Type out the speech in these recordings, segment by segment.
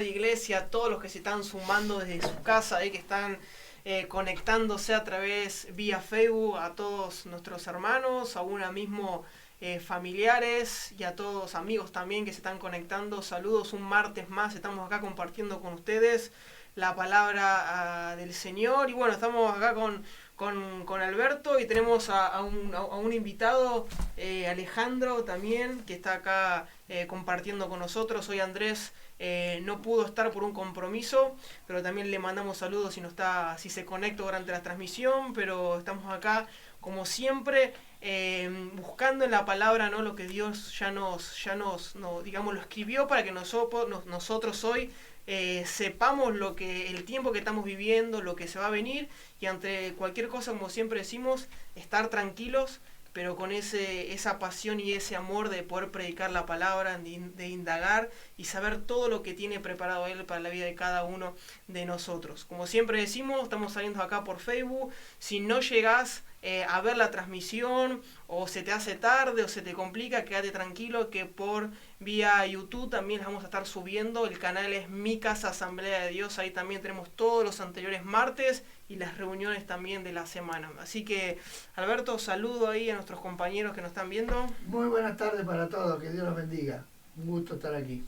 de iglesia, a todos los que se están sumando desde su casa, que están conectándose a través vía Facebook, a todos nuestros hermanos, a uno mismo familiares y a todos amigos también que se están conectando. Saludos, un martes más, estamos acá compartiendo con ustedes la palabra del Señor. Y bueno, estamos acá con Alberto y tenemos a un invitado, Alejandro también, que está acá compartiendo con nosotros. Hoy Andrés no pudo estar por un compromiso, pero también le mandamos saludos si se conecta durante la transmisión. Pero estamos acá como siempre, buscando en la palabra, ¿no?, lo que Dios ya nos digamos, lo escribió para que nosotros hoy sepamos el tiempo que estamos viviendo, lo que se va a venir, y ante cualquier cosa, como siempre decimos, estar tranquilos, pero con esa pasión y ese amor de poder predicar la palabra, de indagar y saber todo lo que tiene preparado Él para la vida de cada uno de nosotros. Como siempre decimos, estamos saliendo acá por Facebook. Si no llegás a ver la transmisión, o se te hace tarde o se te complica, quédate tranquilo que por vía YouTube también las vamos a estar subiendo. El canal es Mi Casa Asamblea de Dios, ahí también tenemos todos los anteriores martes y las reuniones también de la semana. Así que, Alberto, saludo ahí a nuestros compañeros que nos están viendo. Muy buenas tardes para todos, que Dios los bendiga. Un gusto estar aquí.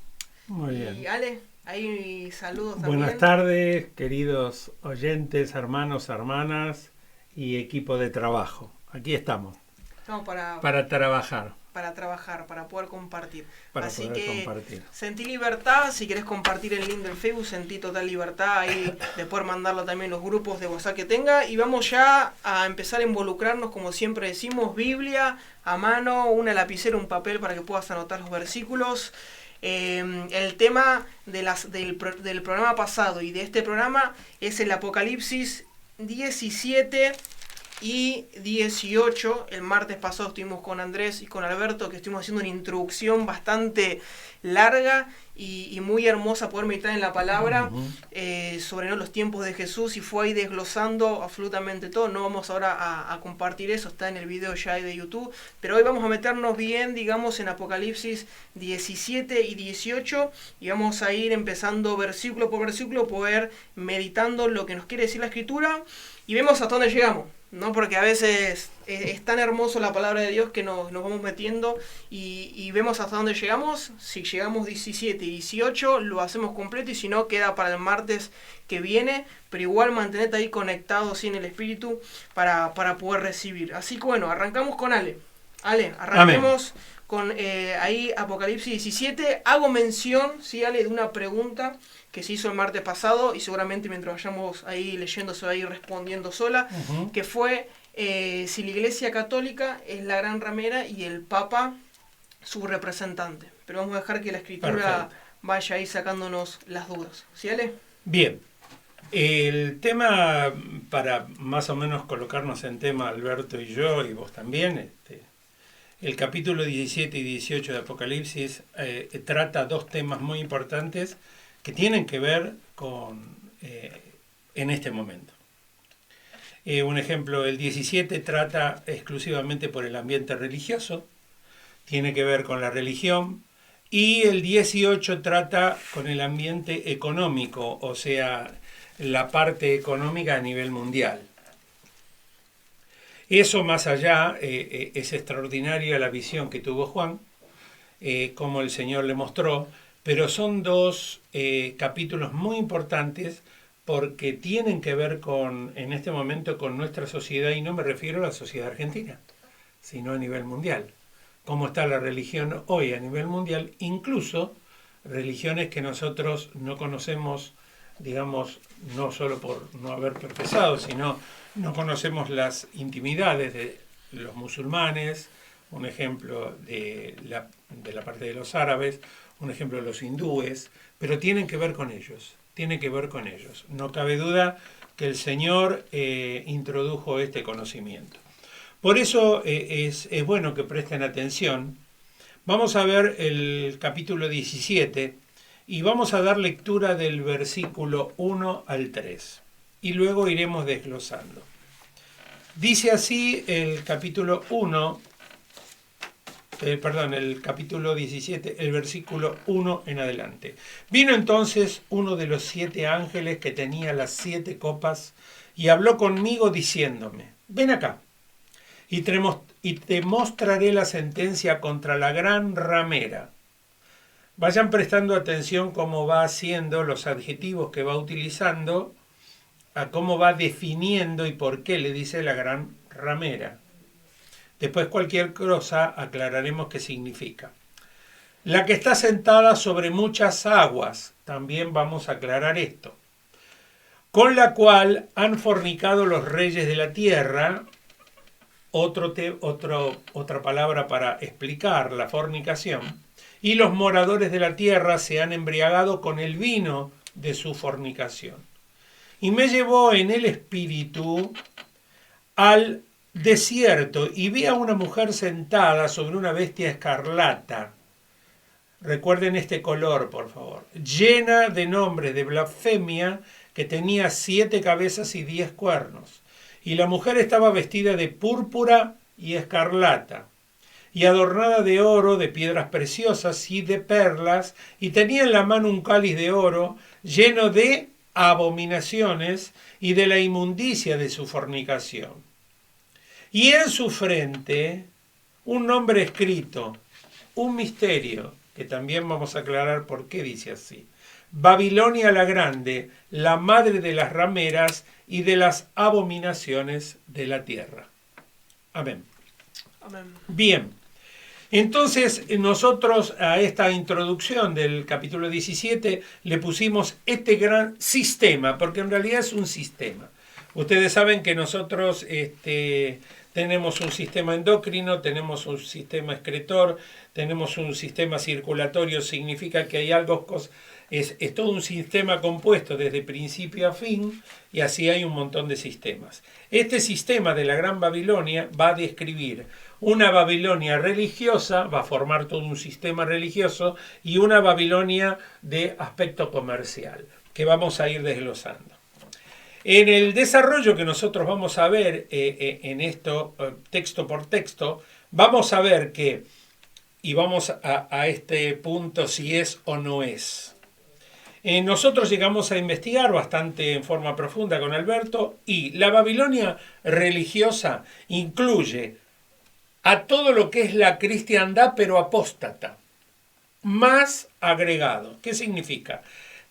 Muy bien. Y Ale, ahí saludos también. Buenas tardes, queridos oyentes, hermanos, hermanas y equipo de trabajo. Aquí estamos. Estamos para trabajar. Para trabajar, para poder compartir. Así que compartir. Sentí libertad, si querés compartir el link del Facebook, sentí total libertad ahí de poder mandarlo también en los grupos de WhatsApp que tenga. Y vamos ya a empezar a involucrarnos, como siempre decimos, Biblia a mano, una lapicera, un papel para que puedas anotar los versículos. El tema del programa pasado y de este programa es el Apocalipsis 17 y 18. El martes pasado estuvimos con Andrés y con Alberto, que estuvimos haciendo una introducción bastante larga y muy hermosa, poder meditar en la palabra, sobre los tiempos de Jesús, y fue ahí desglosando absolutamente todo. No vamos ahora a compartir eso, está en el video ya de YouTube, pero hoy vamos a meternos bien, digamos, en Apocalipsis 17 y 18, y vamos a ir empezando versículo por versículo, poder meditando lo que nos quiere decir la Escritura, y vemos hasta dónde llegamos, ¿no? Porque a veces es tan hermoso la palabra de Dios que nos vamos metiendo y vemos hasta dónde llegamos. Si llegamos 17 y 18 lo hacemos completo, y si no, queda para el martes que viene, pero igual mantenete ahí conectado en el Espíritu para poder recibir. Así que bueno, arrancamos con Ale, arranquemos. Amén. Con ahí Apocalipsis 17. Hago mención, sí, Ale, de una pregunta que se hizo el martes pasado, y seguramente mientras vayamos ahí leyendo se va a ir respondiendo sola, que fue si la Iglesia Católica es la gran ramera y el Papa su representante. Pero vamos a dejar que la Escritura vaya ahí sacándonos las dudas. ¿Sí, Ale? Bien. El tema, para más o menos colocarnos en tema, Alberto y yo, y vos también, el capítulo 17 y 18 de Apocalipsis trata dos temas muy importantes que tienen que ver con en este momento. Un ejemplo, el 17 trata exclusivamente por el ambiente religioso, tiene que ver con la religión, y el 18 trata con el ambiente económico, o sea, la parte económica a nivel mundial. Eso más allá, es extraordinaria la visión que tuvo Juan, como el Señor le mostró, pero son dos capítulos muy importantes porque tienen que ver en este momento con nuestra sociedad, y no me refiero a la sociedad argentina, sino a nivel mundial. Cómo está la religión hoy a nivel mundial, incluso religiones que nosotros no conocemos, digamos, no solo por no haber profesado, sino no conocemos las intimidades de los musulmanes, un ejemplo de la parte de los árabes, un ejemplo de los hindúes, pero tienen que ver con ellos. No cabe duda que el Señor introdujo este conocimiento. Por eso es bueno que presten atención. Vamos a ver el capítulo 17 y vamos a dar lectura del versículo 1 al 3. Y luego iremos desglosando. Dice así el capítulo 1 el capítulo 17, el versículo 1 en adelante. Vino entonces uno de los 7 ángeles que tenía las 7 copas y habló conmigo diciéndome, ven acá y te mostraré la sentencia contra la gran ramera. Vayan prestando atención cómo va haciendo los adjetivos que va utilizando, a cómo va definiendo y por qué le dice la gran ramera. Después cualquier cosa aclararemos qué significa. La que está sentada sobre muchas aguas, también vamos a aclarar esto. Con la cual han fornicado los reyes de la tierra, otra palabra para explicar la fornicación, y los moradores de la tierra se han embriagado con el vino de su fornicación. Y me llevó en el espíritu al desierto y vi a una mujer sentada sobre una bestia escarlata. Recuerden este color, por favor. Llena de nombres de blasfemia, que tenía 7 cabezas y 10 cuernos. Y la mujer estaba vestida de púrpura y escarlata, y adornada de oro, de piedras preciosas y de perlas, y tenía en la mano un cáliz de oro lleno de abominaciones y de la inmundicia de su fornicación. Y en su frente un nombre escrito, un misterio, que también vamos a aclarar por qué dice así. Babilonia la Grande, la madre de las rameras y de las abominaciones de la tierra. Amén. Amén. Bien, entonces nosotros a esta introducción del capítulo 17 le pusimos este gran sistema, porque en realidad es un sistema. Ustedes saben que nosotros tenemos un sistema endocrino, tenemos un sistema excretor, tenemos un sistema circulatorio, significa que hay algo, es todo un sistema compuesto desde principio a fin, y así hay un montón de sistemas. Este sistema de la Gran Babilonia va a describir una Babilonia religiosa, va a formar todo un sistema religioso, y una Babilonia de aspecto comercial, que vamos a ir desglosando. En el desarrollo que nosotros vamos a ver en esto, texto por texto, vamos a ver que, y vamos a este punto si es o no es. Nosotros llegamos a investigar bastante en forma profunda con Alberto, y la Babilonia religiosa incluye a todo lo que es la cristiandad pero apóstata, más agregado. ¿Qué significa?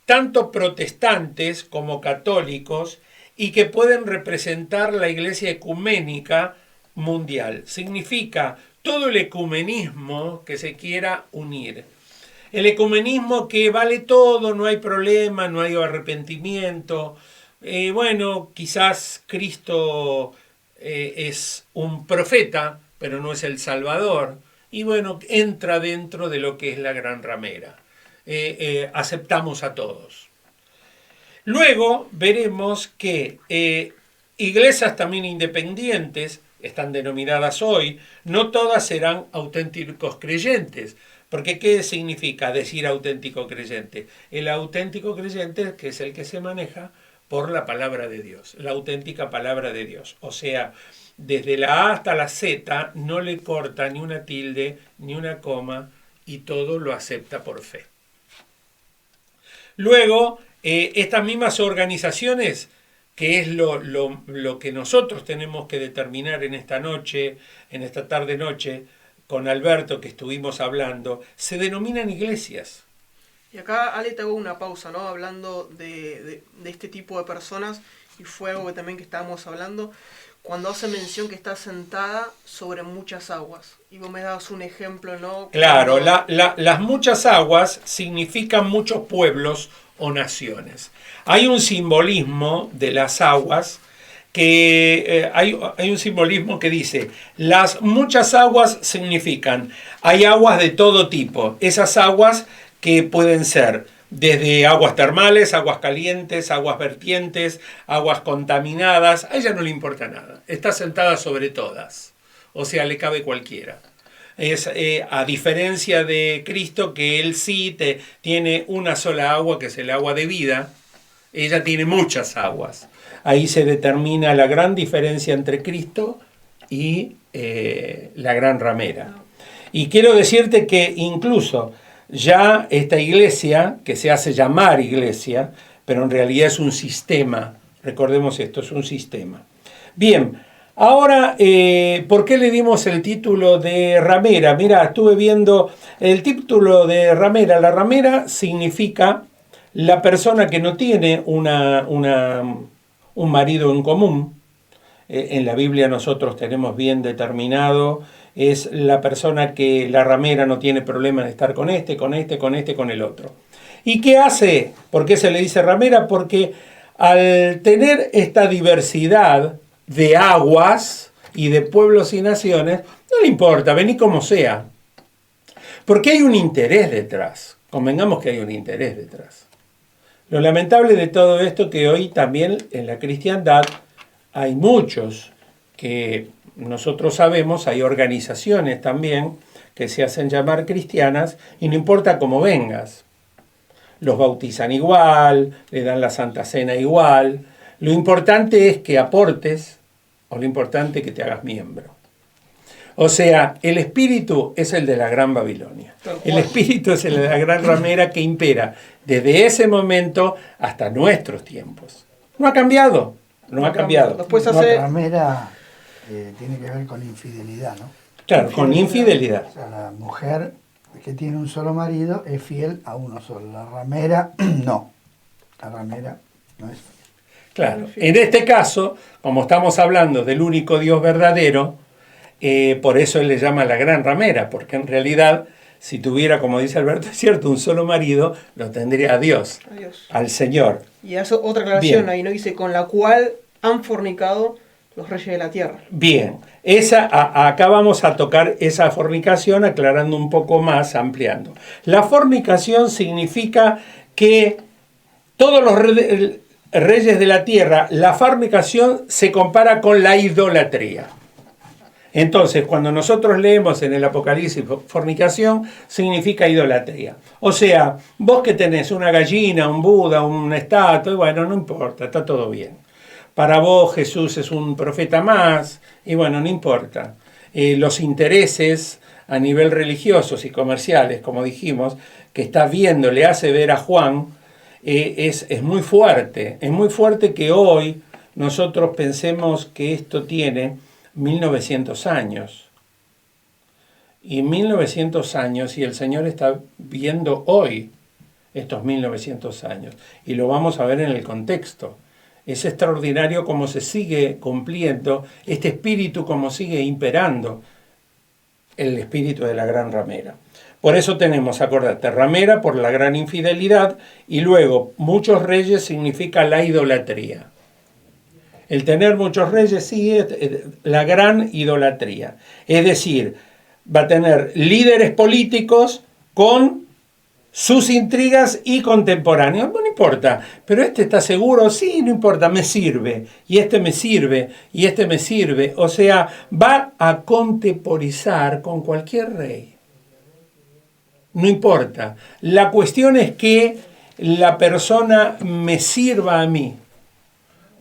Tanto protestantes como católicos, y que pueden representar la iglesia ecuménica mundial. Significa todo el ecumenismo que se quiera unir. El ecumenismo que vale todo, no hay problema, no hay arrepentimiento. Quizás Cristo es un profeta, pero no es el Salvador. Y entra dentro de lo que es la gran ramera. Aceptamos a todos. Luego veremos que iglesias también independientes, están denominadas hoy, no todas serán auténticos creyentes. Porque ¿qué significa decir auténtico creyente? El auténtico creyente, que es el que se maneja por la palabra de Dios, la auténtica palabra de Dios. O sea, desde la A hasta la Z no le corta ni una tilde ni una coma, y todo lo acepta por fe. Luego, estas mismas organizaciones, que es lo que nosotros tenemos que determinar en esta noche, en esta tarde-noche, con Alberto que estuvimos hablando, se denominan iglesias. Y acá, Ale, te hago una pausa, ¿no? Hablando de este tipo de personas, y fue algo que también que estábamos hablando, cuando hace mención que está sentada sobre muchas aguas. Y vos me das un ejemplo, ¿no? Claro, las muchas aguas significan muchos pueblos o naciones. Hay un simbolismo de las aguas que hay un simbolismo que dice, las muchas aguas significan, hay aguas de todo tipo, esas aguas que pueden ser desde aguas termales, aguas calientes, aguas vertientes, aguas contaminadas, a ella no le importa nada, está sentada sobre todas, o sea, le cabe cualquiera. Es a diferencia de Cristo, que él sí tiene una sola agua, que es el agua de vida, ella tiene muchas aguas. Ahí se determina la gran diferencia entre Cristo y la gran ramera. Y quiero decirte que incluso ya esta iglesia, que se hace llamar iglesia, pero en realidad es un sistema, recordemos esto, es un sistema. Bien, ahora, ¿por qué le dimos el título de ramera? Mira, estuve viendo el título de ramera. La ramera significa la persona que no tiene un marido en común. En la Biblia nosotros tenemos bien determinado, es la persona que la ramera no tiene problema de estar con con el otro. ¿Y qué hace? ¿Por qué se le dice ramera? Porque al tener esta diversidad de aguas y de pueblos y naciones, no le importa, vení como sea. Porque hay un interés detrás. Convengamos que hay un interés detrás. Lo lamentable de todo esto es que hoy también en la cristiandad hay muchos que nosotros sabemos, hay organizaciones también que se hacen llamar cristianas y no importa cómo vengas. Los bautizan igual, le dan la Santa Cena igual. Lo importante es que aportes o lo importante es que te hagas miembro. O sea, el espíritu es el de la Gran Babilonia. El espíritu es el de la Gran Ramera que impera desde ese momento hasta nuestros tiempos. No ha cambiado. No ha cambiado. Después La hace... ramera tiene que ver con infidelidad, ¿no? Claro, con infidelidad. O sea, la mujer que tiene un solo marido es fiel a uno solo. La ramera, no. La ramera no es fiel. Claro. En este caso, como estamos hablando del único Dios verdadero, por eso él le llama la gran ramera, porque en realidad, si tuviera, como dice Alberto, es cierto, un solo marido, lo tendría a Dios, al Señor. Y hace otra aclaración Bien. ahí, ¿no? Dice, con la cual han fornicado los reyes de la tierra. Bien, acá vamos a tocar esa fornicación aclarando un poco más, ampliando. La fornicación significa que todos los reyes de la tierra, la fornicación se compara con la idolatría. Entonces, cuando nosotros leemos en el Apocalipsis fornicación, significa idolatría. O sea, vos que tenés una gallina, un Buda, una estatua, y bueno, no importa, está todo bien. Para vos Jesús es un profeta más, y bueno, no importa. Los intereses a nivel religiosos y comerciales, como dijimos, que está viendo, le hace ver a Juan, es muy fuerte. Es muy fuerte que hoy nosotros pensemos que esto tiene 1900 años. Y 1900 años, y el Señor está viendo hoy estos 1900 años. Y lo vamos a ver en el contexto. Es extraordinario cómo se sigue cumpliendo este espíritu, cómo sigue imperando el espíritu de la gran ramera. Por eso tenemos, acordate, ramera por la gran infidelidad y luego muchos reyes significa la idolatría. El tener muchos reyes sí es la gran idolatría. Es decir, va a tener líderes políticos con sus intrigas y contemporáneos. No importa, pero este está seguro, sí, no importa, me sirve. Y este me sirve, y este me sirve. O sea, va a contemporizar con cualquier rey. No importa. La cuestión es que la persona me sirva a mí.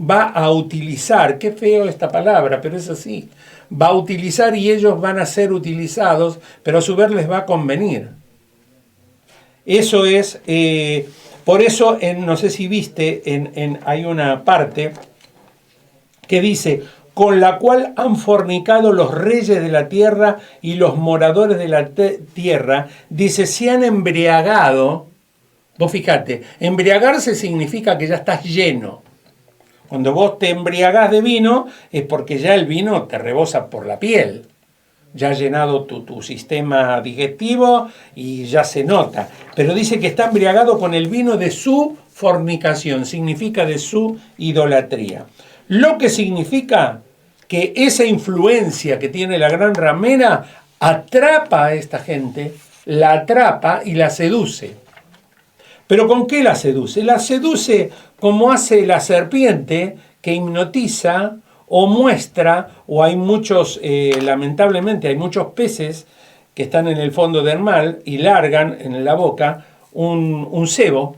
Va a utilizar, qué feo esta palabra, pero es así, va a utilizar y ellos van a ser utilizados, pero a su vez les va a convenir. Eso es, por eso, no sé si viste, hay una parte que dice, con la cual han fornicado los reyes de la tierra y los moradores de la tierra, dice, se han embriagado. Vos fíjate, embriagarse significa que ya estás lleno. Cuando vos te embriagás de vino es porque ya el vino te rebosa por la piel. Ya ha llenado tu sistema digestivo y ya se nota. Pero dice que está embriagado con el vino de su fornicación, significa de su idolatría. Lo que significa que esa influencia que tiene la gran ramera atrapa a esta gente, la atrapa y la seduce. ¿Pero con qué la seduce? La seduce como hace la serpiente que hipnotiza o muestra, o hay muchos, lamentablemente hay muchos peces que están en el fondo del mar y largan en la boca un cebo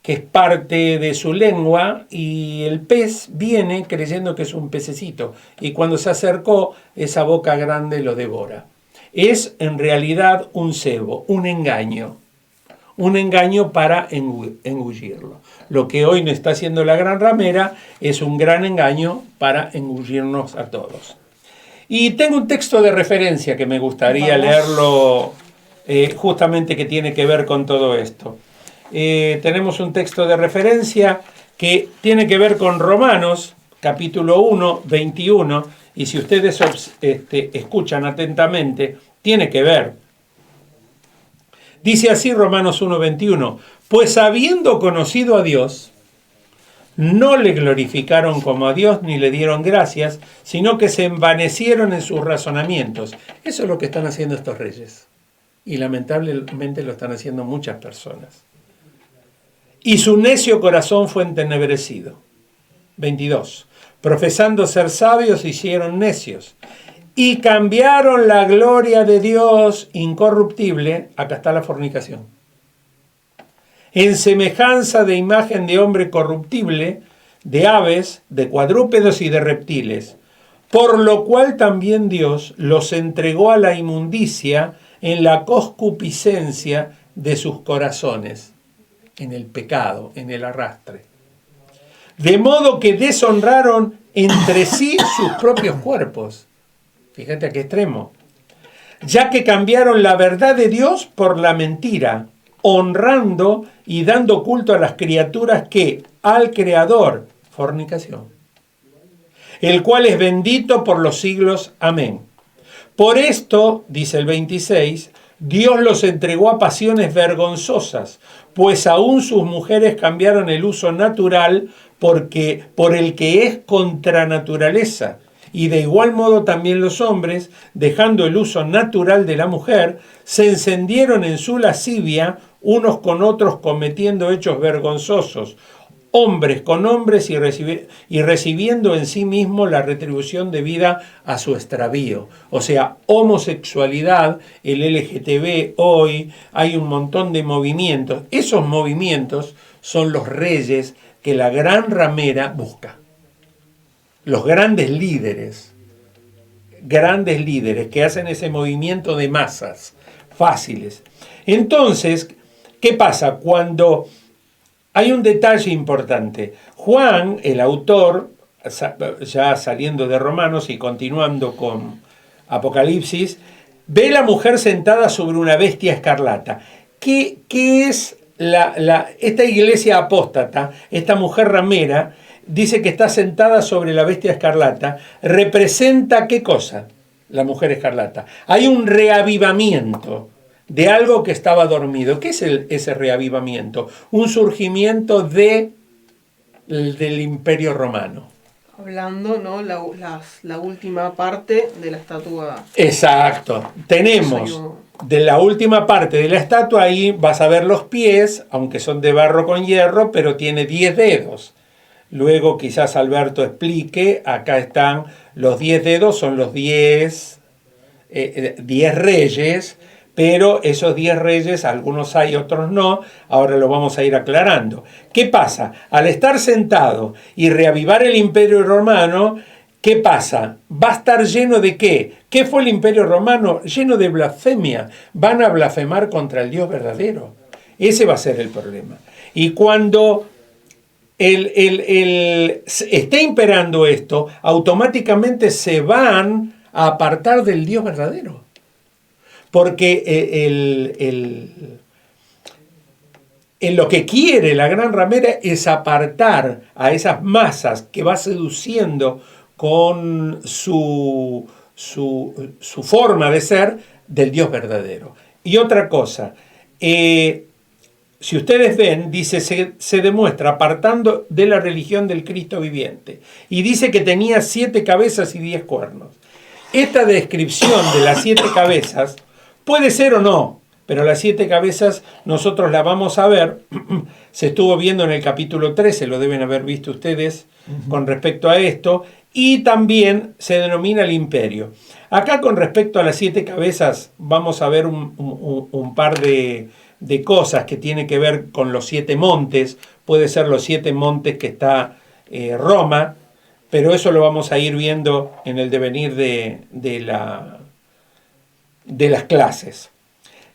que es parte de su lengua y el pez viene creyendo que es un pececito y cuando se acercó esa boca grande lo devora. es en realidad un cebo, un engaño para engullirlo. Lo que hoy no está haciendo la gran ramera es un gran engaño para engullirnos a todos. Y tengo un texto de referencia que me gustaría leerlo, justamente que tiene que ver con todo esto. Tenemos un texto de referencia que tiene que ver con Romanos, capítulo 1, 21, y si ustedes escuchan atentamente, tiene que ver. Dice así Romanos 1, 21, pues habiendo conocido a Dios, no le glorificaron como a Dios ni le dieron gracias, sino que se envanecieron en sus razonamientos. Eso es lo que están haciendo estos reyes. Y lamentablemente lo están haciendo muchas personas. Y su necio corazón fue entenebrecido. 22. Profesando ser sabios, se hicieron necios. Y cambiaron la gloria de Dios incorruptible, acá está la fornicación, en semejanza de imagen de hombre corruptible, de aves, de cuadrúpedos y de reptiles, por lo cual también Dios los entregó a la inmundicia en la concupiscencia de sus corazones, en el pecado, en el arrastre. De modo que deshonraron entre sí sus propios cuerpos. Fíjate a qué extremo. Ya que cambiaron la verdad de Dios por la mentira, honrando y dando culto a las criaturas que al Creador, fornicación, el cual es bendito por los siglos. Amén. Por esto, dice el 26, Dios los entregó a pasiones vergonzosas, pues aún sus mujeres cambiaron el uso natural por el que es contra naturaleza. Y de igual modo también los hombres, dejando el uso natural de la mujer, se encendieron en su lascivia unos con otros cometiendo hechos vergonzosos, hombres con hombres y recibiendo en sí mismo la retribución debida a su extravío. O sea, homosexualidad, el LGTB hoy, hay un montón de movimientos. Esos movimientos son los reyes que la gran ramera busca. Los grandes líderes que hacen ese movimiento de masas fáciles. Entonces, ¿qué pasa? Cuando hay un detalle importante, Juan, el autor, ya saliendo de Romanos y continuando con Apocalipsis, ve a la mujer sentada sobre una bestia escarlata. ¿Qué es esta iglesia apóstata, esta mujer ramera? Dice que está sentada sobre la bestia escarlata. ¿Representa qué cosa? La mujer escarlata. Hay un reavivamiento de algo que estaba dormido. ¿Qué es ese reavivamiento? Un surgimiento del Imperio Romano. Hablando, ¿no? La última parte de la estatua. Exacto. Tenemos de la última parte de la estatua, ahí vas a ver los pies, aunque son de barro con hierro, pero tiene 10 dedos. Luego quizás Alberto explique, acá están los 10 dedos, son los 10 reyes, pero esos 10 reyes, algunos hay, otros no, ahora lo vamos a ir aclarando. ¿Qué pasa? Al estar sentado y reavivar el Imperio Romano, ¿qué pasa? ¿Va a estar lleno de qué? ¿Qué fue el Imperio Romano? Lleno de blasfemia. Van a blasfemar contra el Dios verdadero. Ese va a ser el problema. Y cuando esté imperando esto, automáticamente se van a apartar del Dios verdadero. Porque lo que quiere la gran ramera es apartar a esas masas que va seduciendo con su forma de ser del Dios verdadero. Y otra cosa, si ustedes ven, dice, se demuestra apartando de la religión del Cristo viviente. Y dice que tenía 7 cabezas y 10 cuernos. Esta descripción de las 7 cabezas puede ser o no, pero las 7 cabezas nosotros la vamos a ver. Se estuvo viendo en el capítulo 13, lo deben haber visto ustedes con respecto a esto. Y también se denomina el imperio. Acá con respecto a las 7 cabezas vamos a ver un par de cosas que tienen que ver con los 7 montes. Puede ser los 7 montes que está Roma, pero eso lo vamos a ir viendo en el devenir de de las clases.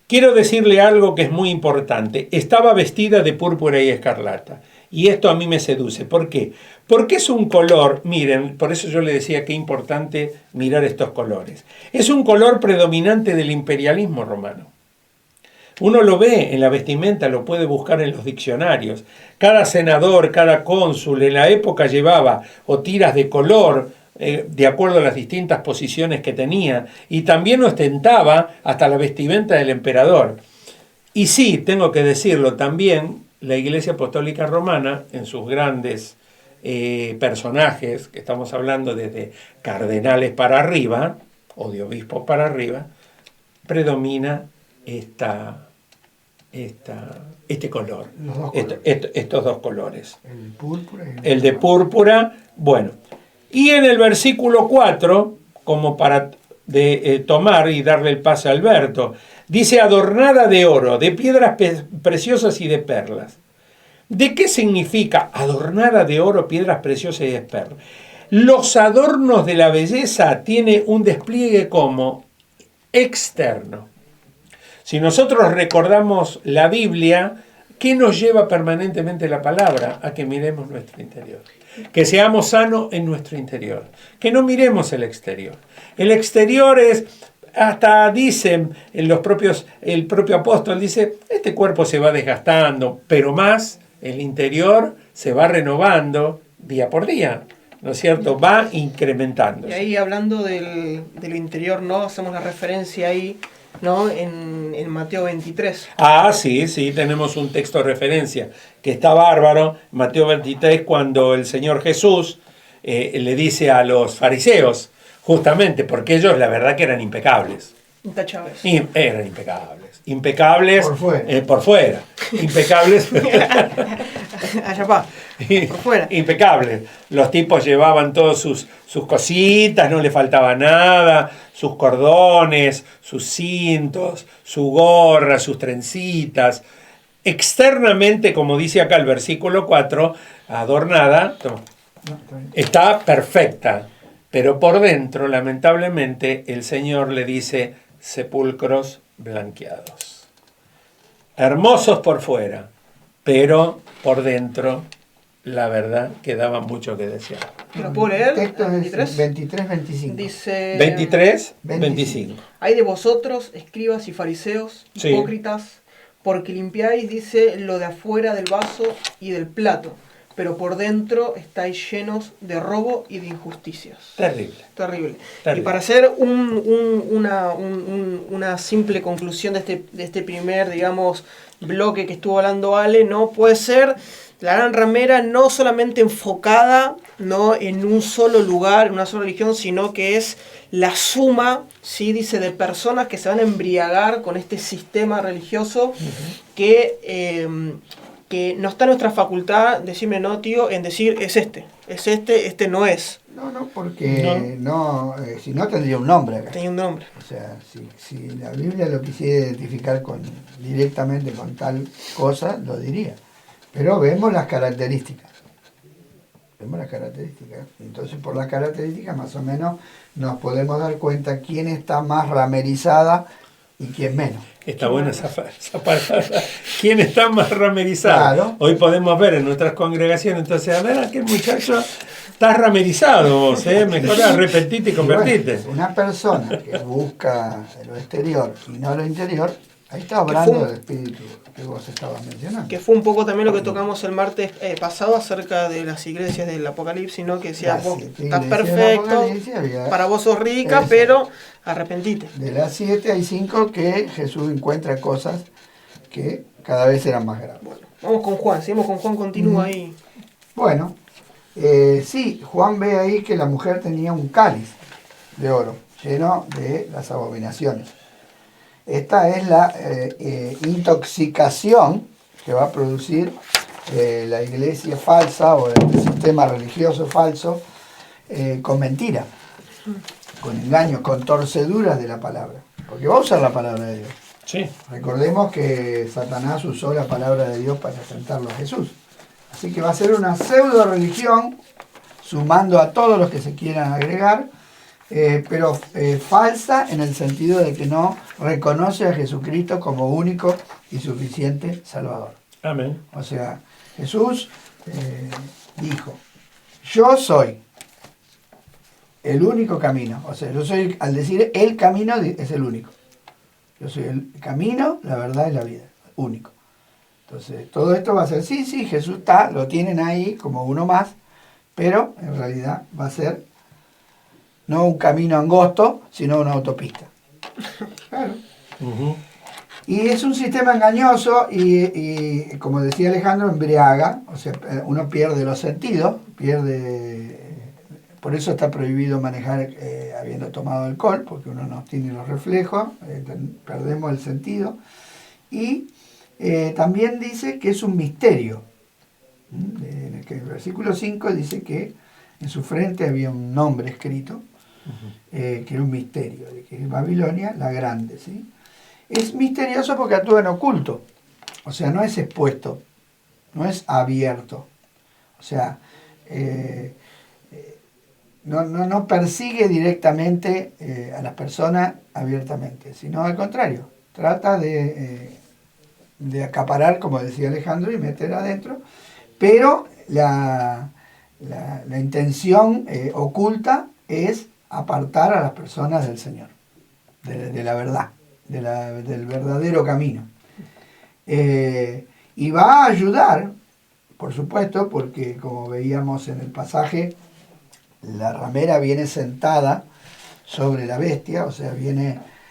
Quiero decirle algo que es muy importante. Estaba vestida de púrpura y escarlata. Y esto a mí me seduce. ¿Por qué? Porque es un color, miren, por eso yo le decía que es importante mirar estos colores. Es un color predominante del imperialismo romano. Uno lo ve en la vestimenta, lo puede buscar en los diccionarios. Cada senador, cada cónsul en la época llevaba o tiras de color, de acuerdo a las distintas posiciones que tenía, y también ostentaba hasta la vestimenta del emperador. Y sí, tengo que decirlo también, la Iglesia Apostólica Romana, en sus grandes personajes, que estamos hablando desde cardenales para arriba, o de obispos para arriba, predomina este color, estos dos colores. El púrpura y el de púrpura, bueno. Y en el versículo 4, como para tomar y darle el pase a Alberto, dice adornada de oro, de piedras preciosas y de perlas. ¿De qué significa adornada de oro, piedras preciosas y de perlas? Los adornos de la belleza tienen un despliegue como externo. Si nosotros recordamos la Biblia, ¿qué nos lleva permanentemente la palabra? A que miremos nuestro interior. Que seamos sanos en nuestro interior. Que no miremos el exterior. El exterior es, hasta dicen el propio apóstol dice, este cuerpo se va desgastando, pero más el interior se va renovando día por día. ¿No es cierto? Va incrementando. Y ahí hablando del interior, ¿no? Hacemos la referencia ahí, ¿no? En Mateo 23. Ah, sí, tenemos un texto de referencia que está bárbaro, Mateo 23, cuando el Señor Jesús le dice a los fariseos, justamente porque ellos la verdad que eran impecables. Intachables. Eran impecables por fuera. Impecables allá va, por fuera. Impecables. Los tipos llevaban todas sus cositas, no le faltaba nada, sus cordones, sus cintos, su gorra, sus trencitas. Externamente, como dice acá el versículo 4, adornada, está perfecta. Pero por dentro, lamentablemente, el Señor le dice sepulcros blanqueados. Hermosos por fuera, pero por dentro, la verdad, que daba mucho que desear. ¿Lo puedo leer? Texto 23, 25. Dice 23, 25. Hay de vosotros, escribas y fariseos, Sí. hipócritas, porque limpiáis, dice, lo de afuera del vaso y del plato, pero por dentro estáis llenos de robo y de injusticias. Terrible. Terrible. Terrible. Y para hacer una simple conclusión de este primer, digamos, bloque que estuvo hablando Ale, ¿no? Puede ser la gran ramera no solamente enfocada, ¿no?, en un solo lugar, en una sola religión, sino que es la suma, ¿sí?, dice, de personas que se van a embriagar con este sistema religioso que no está en nuestra facultad, decime no, tío, en decir este no es. No, porque si no tendría un nombre acá. Tenía un nombre. O sea, si la Biblia lo quisiera identificar directamente con tal cosa, lo diría. Pero vemos las características. Entonces, por las características, más o menos, nos podemos dar cuenta quién está más ramerizada y quién menos. Está buena esa palabra. ¿Quién está más ramerizado? Claro. Hoy podemos ver en nuestras congregaciones, entonces, a ver, aquel muchacho está ramerizado vos, mejor arrepentite y convertite. Bueno, una persona que busca lo exterior y no lo interior, ahí está hablando del espíritu que vos estabas mencionando. Que fue un poco también lo que tocamos el martes pasado acerca de las iglesias del Apocalipsis, ¿no? Que decía, vos estás perfecto, para vos sos rica, eso. pero arrepentite. De las 7 hay 5 que Jesús encuentra cosas que cada vez eran más graves. Bueno, vamos con Juan, seguimos con Juan, continúa ahí. Bueno, sí, Juan ve ahí que la mujer tenía un cáliz de oro lleno de las abominaciones. Esta es la intoxicación que va a producir la iglesia falsa o el sistema religioso falso con mentira, con engaño, con torceduras de la palabra. Porque va a usar la palabra de Dios. Sí. Recordemos que Satanás usó la palabra de Dios para tentarlo a Jesús. Así que va a ser una pseudo religión, sumando a todos los que se quieran agregar, pero falsa en el sentido de que no reconoce a Jesucristo como único y suficiente Salvador. Amén. O sea, Jesús dijo, yo soy el único camino. O sea, yo soy, al decir el camino, es el único. Yo soy el camino, la verdad y la vida. Único. Entonces, todo esto va a ser, sí, Jesús está, lo tienen ahí como uno más, pero en realidad va a ser no un camino angosto, sino una autopista. Claro. Uh-huh. Y es un sistema engañoso y, como decía Alejandro, embriaga, o sea, uno pierde los sentidos, por eso está prohibido manejar habiendo tomado alcohol, porque uno no tiene los reflejos, perdemos el sentido. Y también dice que es un misterio. En el versículo 5 dice que en su frente había un nombre escrito, que era un misterio, de que es Babilonia la Grande, ¿sí? Es misterioso porque actúa en oculto, o sea, no es expuesto, no es abierto, o sea, no persigue directamente a las personas abiertamente, sino al contrario, trata de acaparar, como decía Alejandro, y meter adentro, pero la intención oculta es apartar a las personas del Señor, de la verdad. Del verdadero camino. Y va a ayudar, por supuesto, porque como veíamos en el pasaje, la ramera viene sentada sobre la bestia, o sea,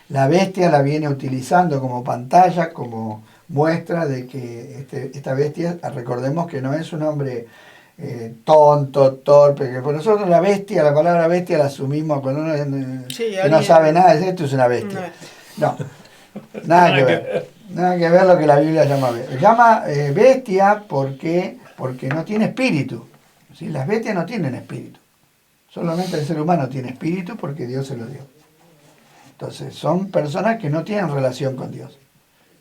la bestia la viene utilizando como pantalla, como muestra de que esta bestia, recordemos que no es un hombre tonto, torpe, que por nosotros la palabra bestia la asumimos cuando uno que no sabe nada, esto es una bestia. No, nada que ver. Nada que ver lo que la Biblia llama bestia. Llama bestia porque no tiene espíritu. ¿Sí? Las bestias no tienen espíritu. Solamente el ser humano tiene espíritu porque Dios se lo dio. Entonces, son personas que no tienen relación con Dios.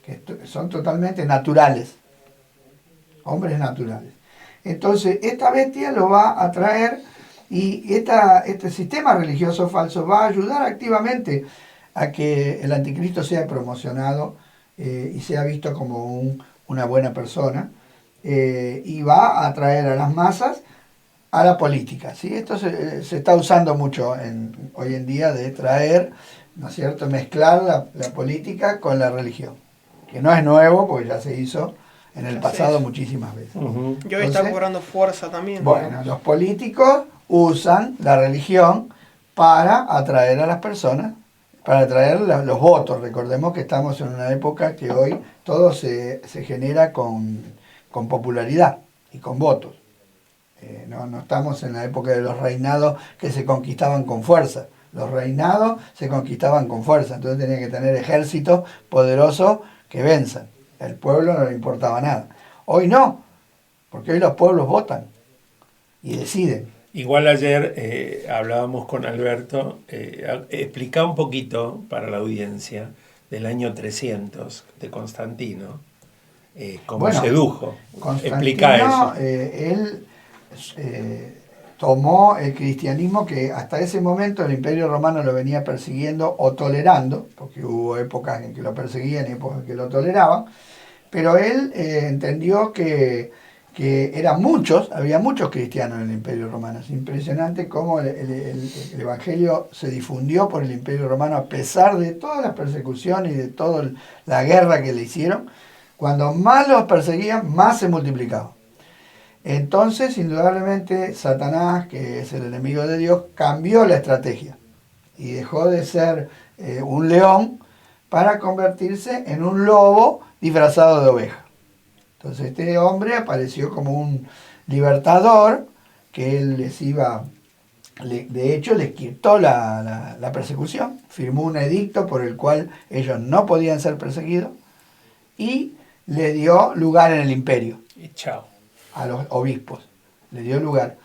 Que son totalmente naturales. Hombres naturales. Entonces, esta bestia lo va a traer y este sistema religioso falso va a ayudar activamente a que el anticristo sea promocionado y sea visto como una buena persona y va a atraer a las masas a la política. ¿Sí? Esto se está usando mucho hoy en día de traer, ¿no es cierto?, mezclar la política con la religión, que no es nuevo porque ya se hizo en el pasado muchísimas veces. Uh-huh. Y hoy está cobrando fuerza también. Bueno, digamos. los políticos usan la religión para atraer a las personas, para atraer los votos. Recordemos que estamos en una época que hoy todo se genera con popularidad y con votos. No estamos en la época de los reinados que se conquistaban con fuerza. Los reinados se conquistaban con fuerza, entonces tenía que tener ejércitos poderosos que venzan. El pueblo no le importaba nada. Hoy no, porque hoy los pueblos votan y deciden. Igual ayer hablábamos con Alberto, explicá un poquito para la audiencia del año 300 de Constantino, cómo sedujo. Explica eso. Él tomó el cristianismo que hasta ese momento el Imperio Romano lo venía persiguiendo o tolerando, porque hubo épocas en que lo perseguían y épocas en que lo toleraban, pero él entendió que había muchos cristianos en el Imperio Romano. Es impresionante cómo el Evangelio se difundió por el Imperio Romano a pesar de todas las persecuciones y de toda la guerra que le hicieron. Cuando más los perseguían, más se multiplicaban. Entonces, indudablemente, Satanás, que es el enemigo de Dios, cambió la estrategia y dejó de ser un león para convertirse en un lobo disfrazado de oveja. Entonces este hombre apareció como un libertador que él de hecho les quitó la persecución, firmó un edicto por el cual ellos no podían ser perseguidos y le dio lugar en el imperio. Y chao. A los obispos, le dio lugar.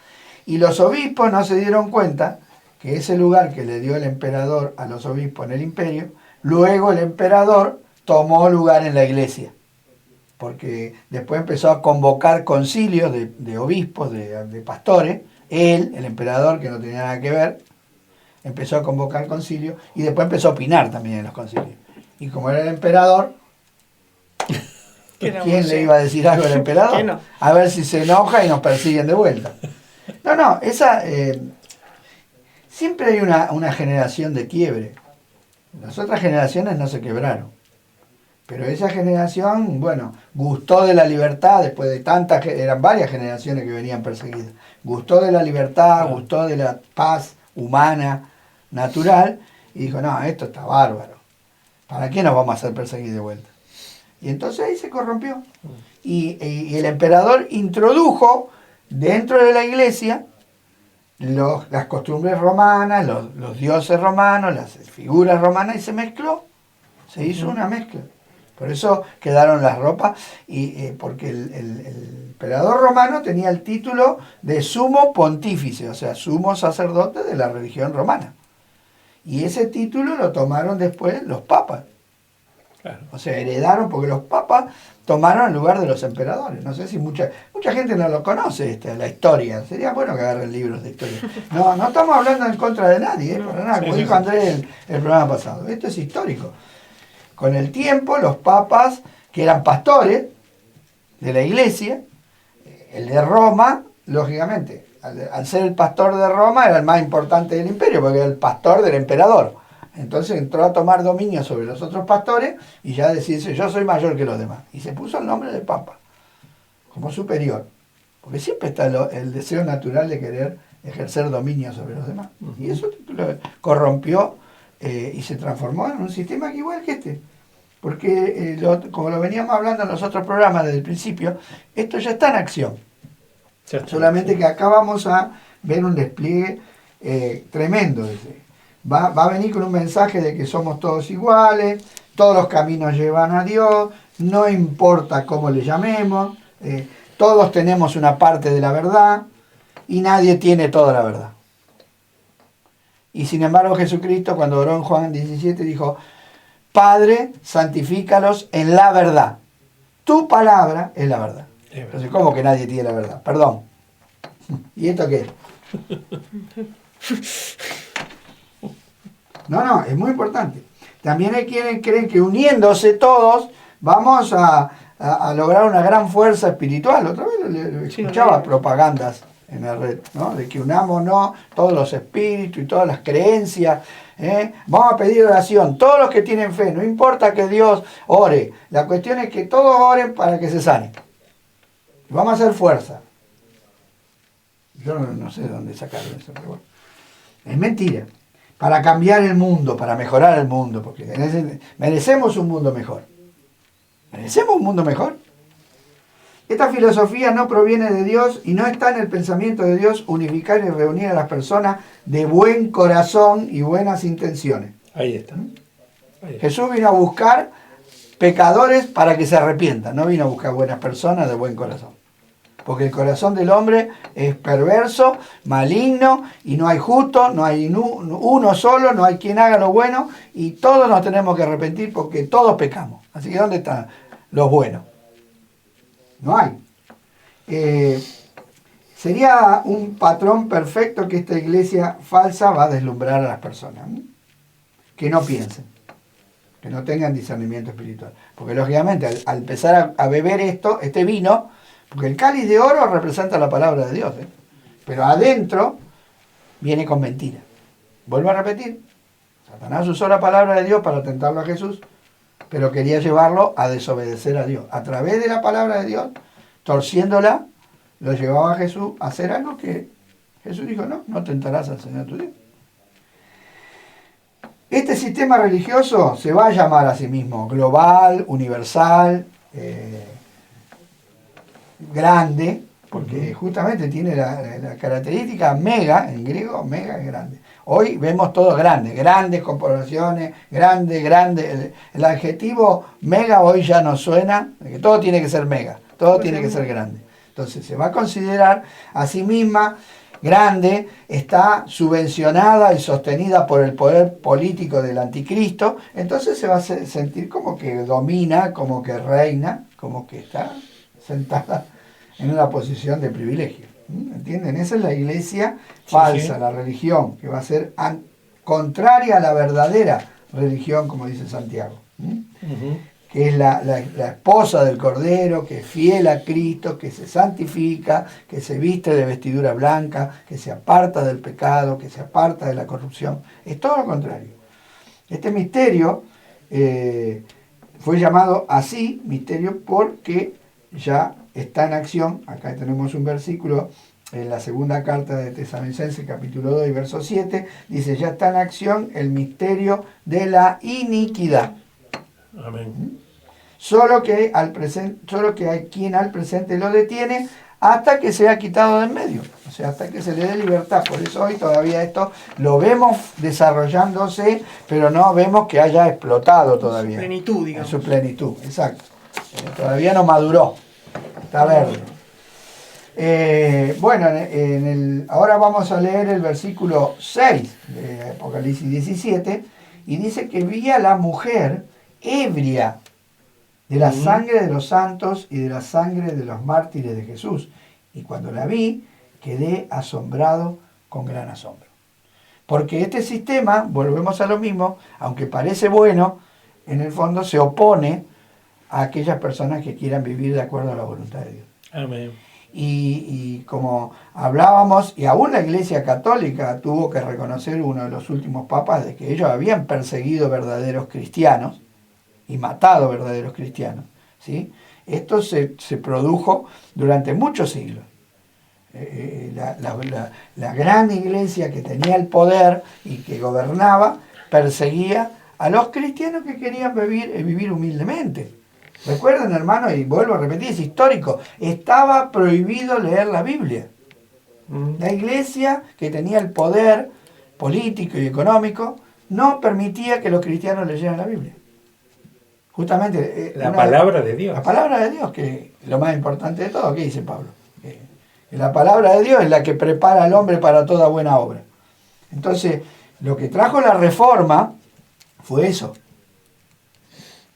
Y los obispos no se dieron cuenta que ese lugar que le dio el emperador a los obispos en el imperio, luego el emperador tomó lugar en la iglesia. Porque después empezó a convocar concilios de obispos, de pastores, él, el emperador, que no tenía nada que ver, empezó a convocar concilios y después empezó a opinar también en los concilios. Y como era el emperador, ¿quién le iba a decir algo al emperador? No? A ver si se enoja y nos persiguen de vuelta. No, siempre hay una generación de quiebre. Las otras generaciones no se quebraron. Pero esa generación, bueno, gustó de la libertad después de eran varias generaciones que venían perseguidas. Gustó de la libertad, gustó de la paz humana, natural, y dijo, no, esto está bárbaro. ¿Para qué nos vamos a hacer perseguir de vuelta? Y entonces ahí se corrompió. Y el emperador introdujo dentro de la iglesia las costumbres romanas, los dioses romanos, las figuras romanas, y se mezcló. Se hizo una mezcla. Por eso quedaron las ropas, porque el emperador romano tenía el título de sumo pontífice, o sea, sumo sacerdote de la religión romana. Y ese título lo tomaron después los papas. Claro. O sea, heredaron, porque los papas tomaron el lugar de los emperadores. No sé si mucha gente no lo conoce, la historia. Sería bueno que agarren libros de historia. No estamos hablando en contra de nadie, para nada, como dijo Andrés el programa pasado. Esto es histórico. Con el tiempo, los papas, que eran pastores de la iglesia, el de Roma, lógicamente, al ser el pastor de Roma, era el más importante del imperio, porque era el pastor del emperador. Entonces entró a tomar dominio sobre los otros pastores y ya decirse, yo soy mayor que los demás. Y se puso el nombre de papa, como superior. Porque siempre está el deseo natural de querer ejercer dominio sobre los demás. Y eso lo corrompió y se transformó en un sistema que igual que este. Porque, como lo veníamos hablando en los otros programas desde el principio, esto ya está en acción. Solamente que acá vamos a ver un despliegue tremendo. Va a venir con un mensaje de que somos todos iguales, todos los caminos llevan a Dios, no importa cómo le llamemos, todos tenemos una parte de la verdad y nadie tiene toda la verdad. Y sin embargo Jesucristo, cuando oró en Juan 17, dijo, Padre, santifícalos en la verdad. Tu palabra es la verdad. Entonces, ¿cómo que nadie tiene la verdad? Perdón. ¿Y esto qué? No, es muy importante. También hay quienes creen que uniéndose todos vamos a lograr una gran fuerza espiritual. Otra vez escuchaba propagandas en la red, ¿no? De que unámonos todos los espíritus y todas las creencias. Vamos a pedir oración, todos los que tienen fe, no importa que Dios ore, la cuestión es que todos oren para que se sanen. Vamos a hacer fuerza. Yo no sé de dónde sacaron eso, pero bueno. Es mentira. Para cambiar el mundo, para mejorar el mundo, porque merecemos un mundo mejor. ¿Merecemos un mundo mejor? Esta filosofía no proviene de Dios y no está en el pensamiento de Dios unificar y reunir a las personas de buen corazón y buenas intenciones. Ahí está. Jesús vino a buscar pecadores para que se arrepientan, no vino a buscar buenas personas de buen corazón. Porque el corazón del hombre es perverso, maligno, y no hay justo, no hay uno solo, no hay quien haga lo bueno, y todos nos tenemos que arrepentir porque todos pecamos. Así que ¿dónde están los buenos? No hay. Sería un patrón perfecto que esta iglesia falsa va a deslumbrar a las personas. Que no piensen, que no tengan discernimiento espiritual. Porque lógicamente al empezar a beber este vino, porque el cáliz de oro representa la palabra de Dios, pero adentro viene con mentira. Vuelvo a repetir, Satanás usó la palabra de Dios para tentarlo a Jesús, pero quería llevarlo a desobedecer a Dios. A través de la palabra de Dios, torciéndola, lo llevaba a Jesús a hacer algo que Jesús dijo, no tentarás al Señor tu Dios. Este sistema religioso se va a llamar a sí mismo global, universal, grande, porque justamente tiene la característica mega, en griego mega es grande. Hoy vemos todo grande, grandes corporaciones, grande. El adjetivo mega hoy ya no suena, que todo tiene que ser mega, todo tiene que ser grande. Entonces se va a considerar a sí misma grande, está subvencionada y sostenida por el poder político del anticristo, entonces se va a sentir como que domina, como que reina, como que está sentada en una posición de privilegio. ¿Entienden? Esa es la iglesia falsa, sí. La religión, que va a ser contraria a la verdadera religión, como dice Santiago. Que es la esposa del Cordero, que es fiel a Cristo, que se santifica, que se viste de vestidura blanca, que se aparta del pecado, que se aparta de la corrupción. Es todo lo contrario. Este misterio fue llamado así, misterio, porque ya está en acción. Acá tenemos un versículo en la segunda carta de Tesalonicenses, capítulo 2, verso 7, dice, ya está en acción el misterio de la iniquidad. Amén. Solo que hay quien al presente lo detiene hasta que sea quitado de en medio, o sea, hasta que se le dé libertad. Por eso hoy todavía esto lo vemos desarrollándose, pero no vemos que haya explotado todavía. En su plenitud, digamos. En su plenitud, exacto. Todavía no maduró, está verde. Bueno, ahora vamos a leer el versículo 6 de Apocalipsis 17, y dice que vi a la mujer ebria de la sangre de los santos y de la sangre de los mártires de Jesús. Y cuando la vi, quedé asombrado con gran asombro. Porque este sistema, volvemos a lo mismo, aunque parece bueno, en el fondo se opone a aquellas personas que quieran vivir de acuerdo a la voluntad de Dios. Amén. Y como hablábamos, y aún la Iglesia Católica tuvo que reconocer, uno de los últimos papas, de que ellos habían perseguido verdaderos cristianos y matado verdaderos cristianos, ¿sí? Esto se produjo durante muchos siglos. La gran iglesia que tenía el poder y que gobernaba perseguía a los cristianos que querían vivir humildemente. Recuerden, hermanos, y vuelvo a repetir, es histórico, estaba prohibido leer la Biblia. La iglesia que tenía el poder político y económico no permitía que los cristianos leyeran la Biblia. Justamente la palabra de Dios. La palabra de Dios, que es lo más importante de todo. ¿Qué dice Pablo? Que la palabra de Dios es la que prepara al hombre para toda buena obra. Entonces, lo que trajo la reforma fue eso.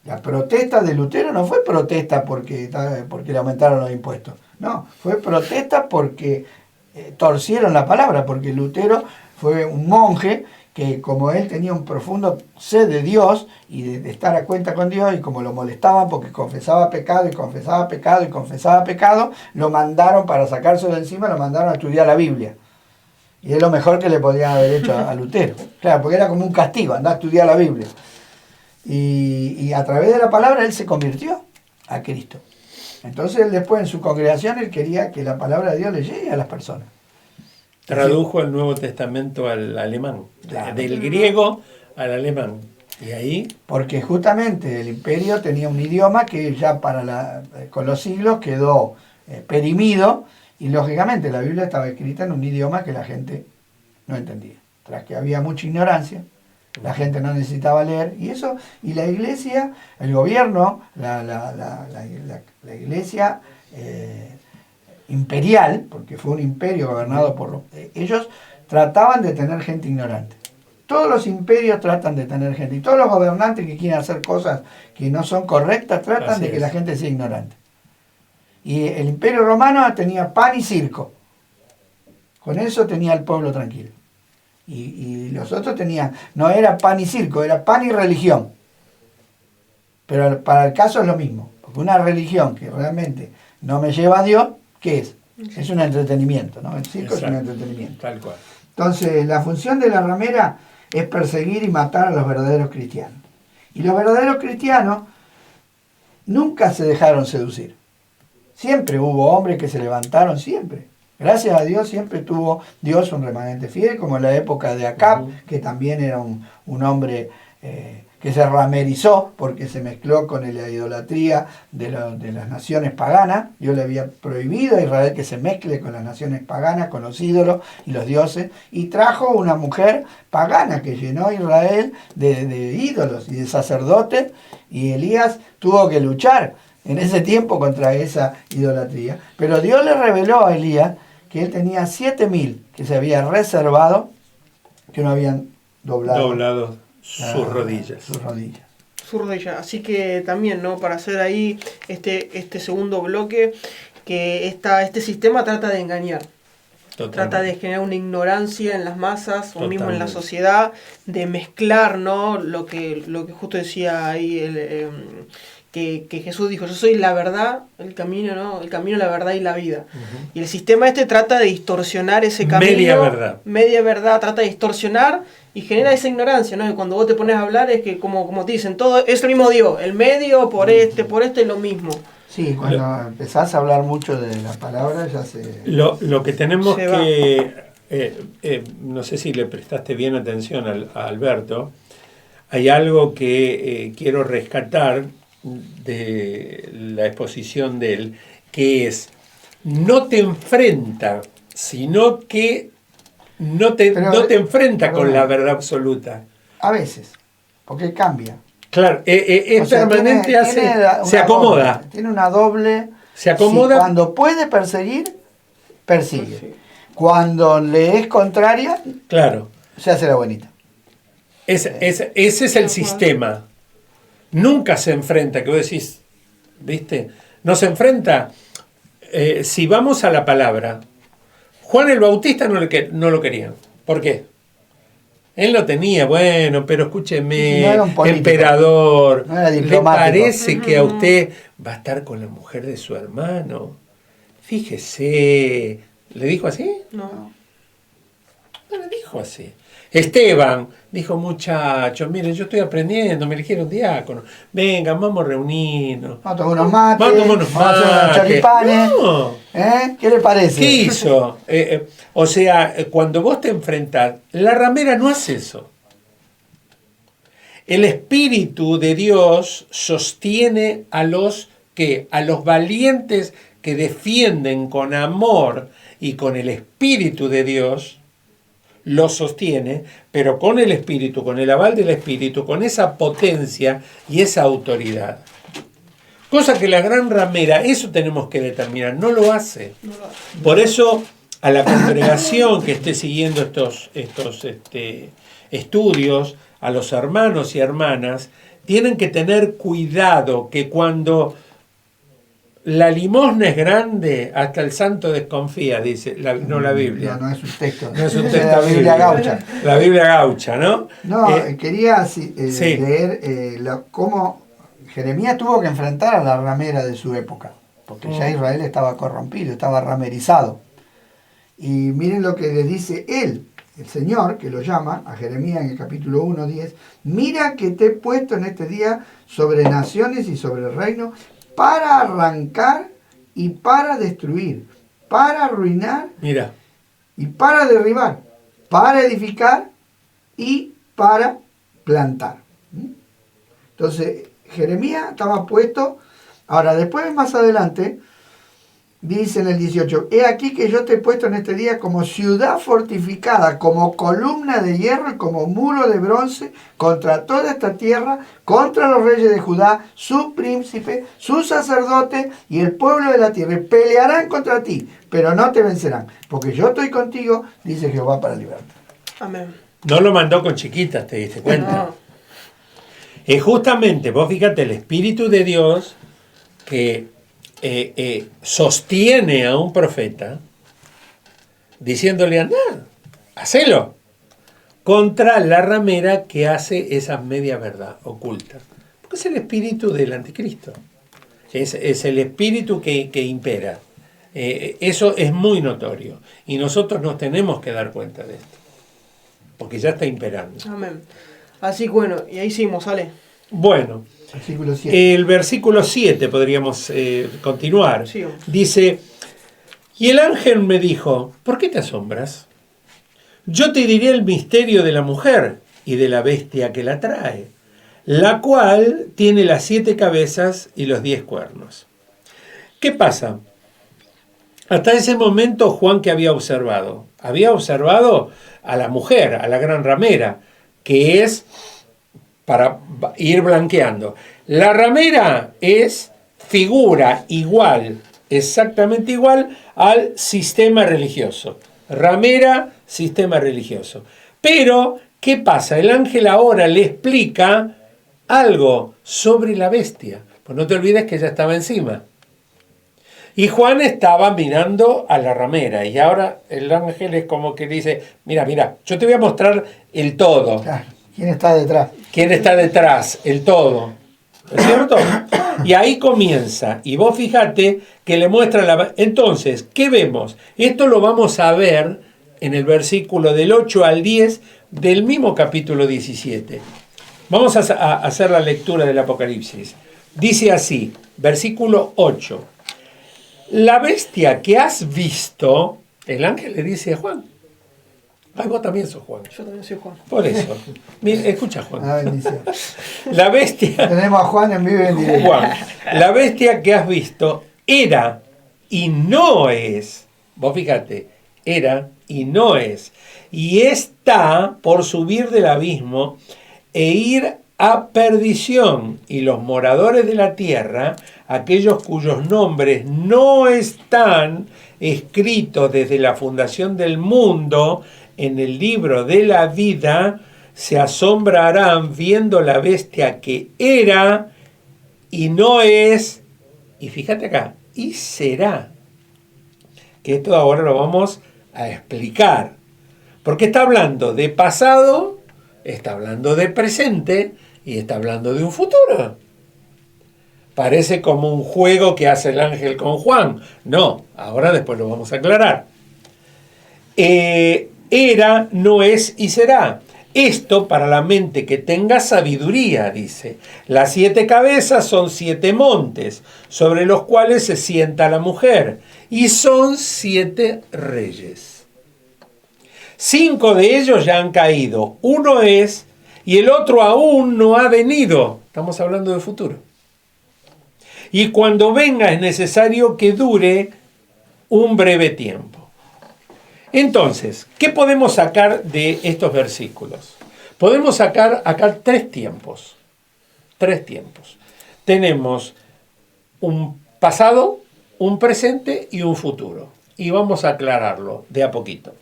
La protesta de Lutero no fue protesta porque le aumentaron los impuestos. No, fue protesta porque torcieron la palabra, porque Lutero fue un monje que, como él tenía un profundo sed de Dios y de estar a cuenta con Dios, y como lo molestaban porque confesaba pecado y confesaba pecado y confesaba pecado, lo mandaron, para sacárselo de encima, lo mandaron a estudiar la Biblia. Y es lo mejor que le podían haber hecho a Lutero. Claro, porque era como un castigo, andar a estudiar la Biblia. Y a través de la palabra él se convirtió a Cristo. Entonces él después en su congregación él quería que la palabra de Dios le llegue a las personas. Tradujo el Nuevo Testamento al alemán, claro, del griego al alemán. Y ahí, porque justamente el imperio tenía un idioma que ya con los siglos quedó perimido, y lógicamente la Biblia estaba escrita en un idioma que la gente no entendía. Tras que había mucha ignorancia, la gente no necesitaba leer, y la iglesia, el gobierno, la iglesia imperial, porque fue un imperio gobernado por ellos, trataban de tener gente ignorante. Todos los imperios tratan de tener gente, y todos los gobernantes que quieren hacer cosas que no son correctas tratan de que la gente sea ignorante. Y el imperio romano tenía pan y circo. Con eso tenía el pueblo tranquilo. Y los otros tenían, no era pan y circo, era pan y religión. Pero para el caso es lo mismo, porque una religión que realmente no me lleva a Dios, ¿qué es? Es un entretenimiento, ¿no? El circo es un entretenimiento. Tal cual. Entonces, la función de la ramera es perseguir y matar a los verdaderos cristianos. Y los verdaderos cristianos nunca se dejaron seducir. Siempre hubo hombres que se levantaron, siempre. Gracias a Dios siempre tuvo Dios un remanente fiel, como en la época de Acab, que también era un hombre que se ramerizó porque se mezcló con la idolatría de las naciones paganas. Dios le había prohibido a Israel que se mezcle con las naciones paganas, con los ídolos y los dioses, y trajo una mujer pagana que llenó a Israel de ídolos y de sacerdotes, y Elías tuvo que luchar en ese tiempo contra esa idolatría. Pero Dios le reveló a Elías que él tenía 7.000 que se había reservado, que no habían doblado sus rodillas. Sus rodillas. Así que también, ¿no? Para hacer ahí este segundo bloque, que este sistema trata de engañar. Totalmente. Trata de generar una ignorancia en las masas o mismo en la Totalmente. sociedad, de mezclar, ¿no? Lo que justo decía ahí que Jesús dijo, yo soy la verdad, el camino, ¿no? El camino, la verdad y la vida. Y el sistema este trata de distorsionar ese camino. Media verdad, trata de distorsionar y genera esa ignorancia, ¿no? Y cuando vos te pones a hablar es que como te dicen, todo es el mismo Dios, el medio por este es lo mismo. Sí, cuando empezás a hablar mucho de la palabra ya se... Lo que tenemos Se que... no sé si le prestaste bien atención a Alberto, hay algo que quiero rescatar de la exposición de él, que es, no te enfrenta, sino que no te enfrenta con la verdad absoluta. A veces, porque cambia. Claro, es permanente, se acomoda. Doble, tiene una doble... Se acomoda. Sí, cuando puede perseguir, persigue. Sí. Cuando le es contraria, claro, se hace la buenita. Ese es el sistema. Nunca se enfrenta, que vos decís, ¿viste? No se enfrenta. Si vamos a la palabra, Juan el Bautista no lo quería. ¿Por qué? Él no tenía, bueno, pero escúcheme, no era un político, emperador, no era diplomático. ¿Le parece que a usted va a estar con la mujer de su hermano? Fíjese, ¿le dijo así? No le dijo así. Esteban dijo, muchachos, miren, yo estoy aprendiendo, me eligieron diácono. Vengan, vamos a reunirnos. Vamos a tomar unos mates. Vamos a tomar unos mates. Choripanes. No. ¿Qué le parece? ¿Qué hizo? O sea, cuando vos te enfrentás, la ramera no hace eso. El Espíritu de Dios sostiene a los valientes que defienden con amor y con el Espíritu de Dios, los sostiene, pero con el Espíritu, con el aval del Espíritu, con esa potencia y esa autoridad. Cosa que la gran ramera, eso tenemos que determinar, no lo hace. Por eso, a la congregación que esté siguiendo estos estudios, a los hermanos y hermanas, tienen que tener cuidado que cuando la limosna es grande, hasta el santo desconfía, dice, no la Biblia. No es un texto. No es un texto. La Biblia gaucha. La Biblia gaucha, ¿no? No, quería leer cómo Jeremías tuvo que enfrentar a la ramera de su época, porque ya Israel estaba corrompido, estaba ramerizado. Y miren lo que le dice él, el Señor, que lo llama a Jeremías en el capítulo 1:10, mira que te he puesto en este día sobre naciones y sobre el reino, para arrancar y para destruir, para arruinar y para derribar, para edificar y para plantar. Entonces, Jeremías estaba puesto. Ahora, después, más adelante, dice en el 18, he aquí que yo te he puesto en este día como ciudad fortificada, como columna de hierro y como muro de bronce contra toda esta tierra, contra los reyes de Judá, sus príncipes, sus sacerdotes y el pueblo de la tierra. Y pelearán contra ti, pero no te vencerán, porque yo estoy contigo, dice Jehová, para libertad. Amén. No lo mandó con chiquitas, ¿te diste cuenta? No. Es justamente, vos fíjate, el Espíritu de Dios que sostiene a un profeta diciéndole, anda, hacelo, contra la ramera que hace esa media verdad oculta. Porque es el espíritu del anticristo. Es el espíritu que impera. Eso es muy notorio. Y nosotros nos tenemos que dar cuenta de esto. Porque ya está imperando. Amén. Así que bueno, y ahí seguimos, ¿sale? Bueno. Versículo 7. El versículo 7 podríamos continuar. Sí. Dice, y el ángel me dijo, ¿por qué te asombras? Yo te diré el misterio de la mujer y de la bestia que la trae, la cual tiene las 7 cabezas y los 10 cuernos. ¿Qué pasa? Hasta ese momento Juan, ¿qué había observado? Había observado a la mujer, a la gran ramera, que es, para ir blanqueando, la ramera es figura igual, exactamente igual al sistema religioso. Ramera, sistema religioso. Pero, ¿qué pasa? El ángel ahora le explica algo sobre la bestia. Pues no te olvides que ella estaba encima. Y Juan estaba mirando a la ramera y ahora el ángel es como que dice, mira, yo te voy a mostrar el todo. Claro. ¿Quién está detrás? ¿Quién está detrás? El todo. ¿No es cierto? Y ahí comienza. Y vos fíjate que le muestra la... Entonces, ¿qué vemos? Esto lo vamos a ver en el versículo del 8 al 10 del mismo capítulo 17. Vamos a hacer la lectura del Apocalipsis. Dice así, versículo 8. La bestia que has visto, el ángel le dice a Juan. Ay, vos también sos Juan. Yo también soy Juan. Por eso. Mira, escucha, Juan. Una bendición. La bestia... Tenemos a Juan en vivo y en directo. Juan, la bestia que has visto era y no es. Vos fíjate, era y no es. Y está por subir del abismo e ir a perdición. Y los moradores de la tierra, aquellos cuyos nombres no están escritos desde la fundación del mundo en el libro de la vida, se asombrarán viendo la bestia que era y no es, y fíjate acá, y será. Que esto ahora lo vamos a explicar. Porque está hablando de pasado, está hablando de presente y está hablando de un futuro. Parece como un juego que hace el ángel con Juan. No, ahora después lo vamos a aclarar. Era, no es y será. Esto para la mente que tenga sabiduría, dice. Las 7 cabezas son 7 montes, sobre los cuales se sienta la mujer, y son 7 reyes. 5 de ellos ya han caído, uno es, y el otro aún no ha venido. Estamos hablando de futuro. Y cuando venga es necesario que dure un breve tiempo. Entonces, ¿qué podemos sacar de estos versículos? Podemos sacar acá 3 tiempos. 3 tiempos. Tenemos un pasado, un presente y un futuro. Y vamos a aclararlo de a poquito.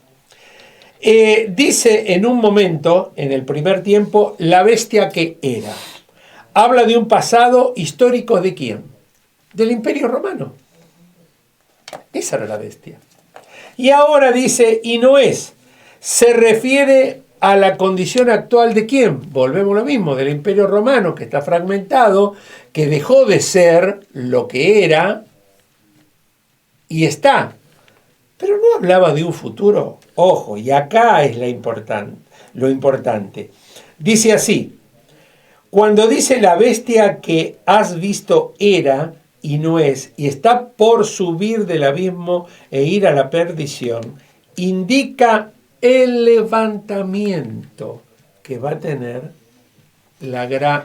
Dice en un momento, en el primer tiempo, la bestia que era. Habla de un pasado histórico ¿de quién? Del Imperio Romano. Esa era la bestia. Y ahora dice, y no es. Se refiere a la condición actual de quién. Volvemos a lo mismo, del Imperio Romano, que está fragmentado, que dejó de ser lo que era y está. Pero no hablaba de un futuro. Ojo, y acá es lo importante. Dice así, cuando dice la bestia que has visto era y no es, y está por subir del abismo e ir a la perdición, indica el levantamiento que va a tener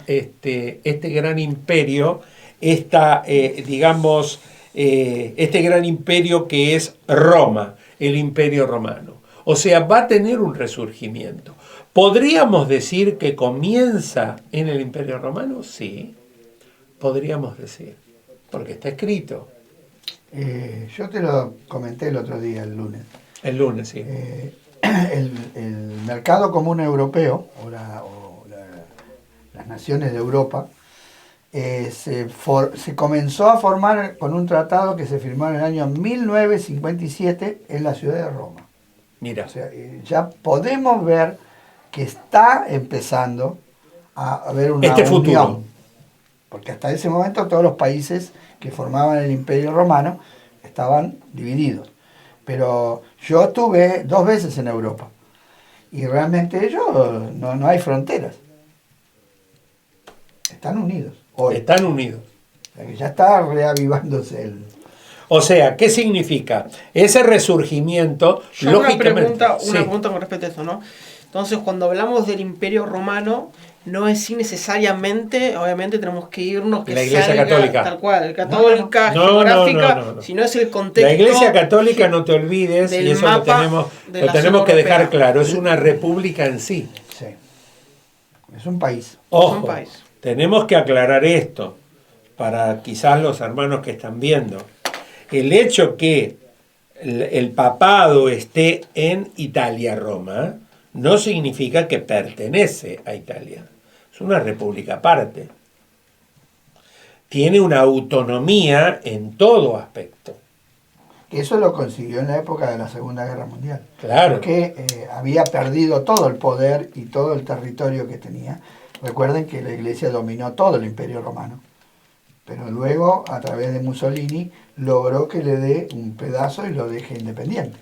este gran imperio, este gran imperio que es Roma, el Imperio Romano. O sea, va a tener un resurgimiento. ¿Podríamos decir que comienza en el Imperio Romano? Sí, podríamos decir, porque está escrito. Yo te lo comenté el otro día, el lunes. El lunes, sí. El mercado común europeo, las naciones de Europa, se comenzó a formar con un tratado que se firmó en el año 1957 en la ciudad de Roma. Mira. O sea, ya podemos ver que está empezando a haber una unión. Futuro. Porque hasta ese momento todos los países que formaban el Imperio Romano estaban divididos. Pero yo estuve 2 veces en Europa y realmente no hay fronteras. Están unidos. Hoy. Están unidos. O sea que ya está reavivándose el... O sea, ¿qué significa? Ese resurgimiento, yo lógicamente... Una pregunta con respecto a eso, ¿no? Entonces, cuando hablamos del Imperio Romano, no es necesariamente, obviamente tenemos que irnos que la Iglesia salga, Católica. Tal cual, católica, geográfica, no. Sino es el contexto. La Iglesia Católica, no te olvides, y eso lo tenemos que dejar claro, es una república en sí. Sí. Es un país. Ojo, es un país. Tenemos que aclarar esto, para quizás los hermanos que están viendo. El hecho que el papado esté en Italia, Roma, no significa que pertenece a Italia. Es una república aparte. tiene una autonomía en todo aspecto. Eso lo consiguió en la época de la Segunda Guerra Mundial. Claro. Porque había perdido todo el poder y todo el territorio que tenía. Recuerden que la Iglesia dominó todo el Imperio Romano. Pero luego, a través de Mussolini, logró que le dé un pedazo y lo deje independiente.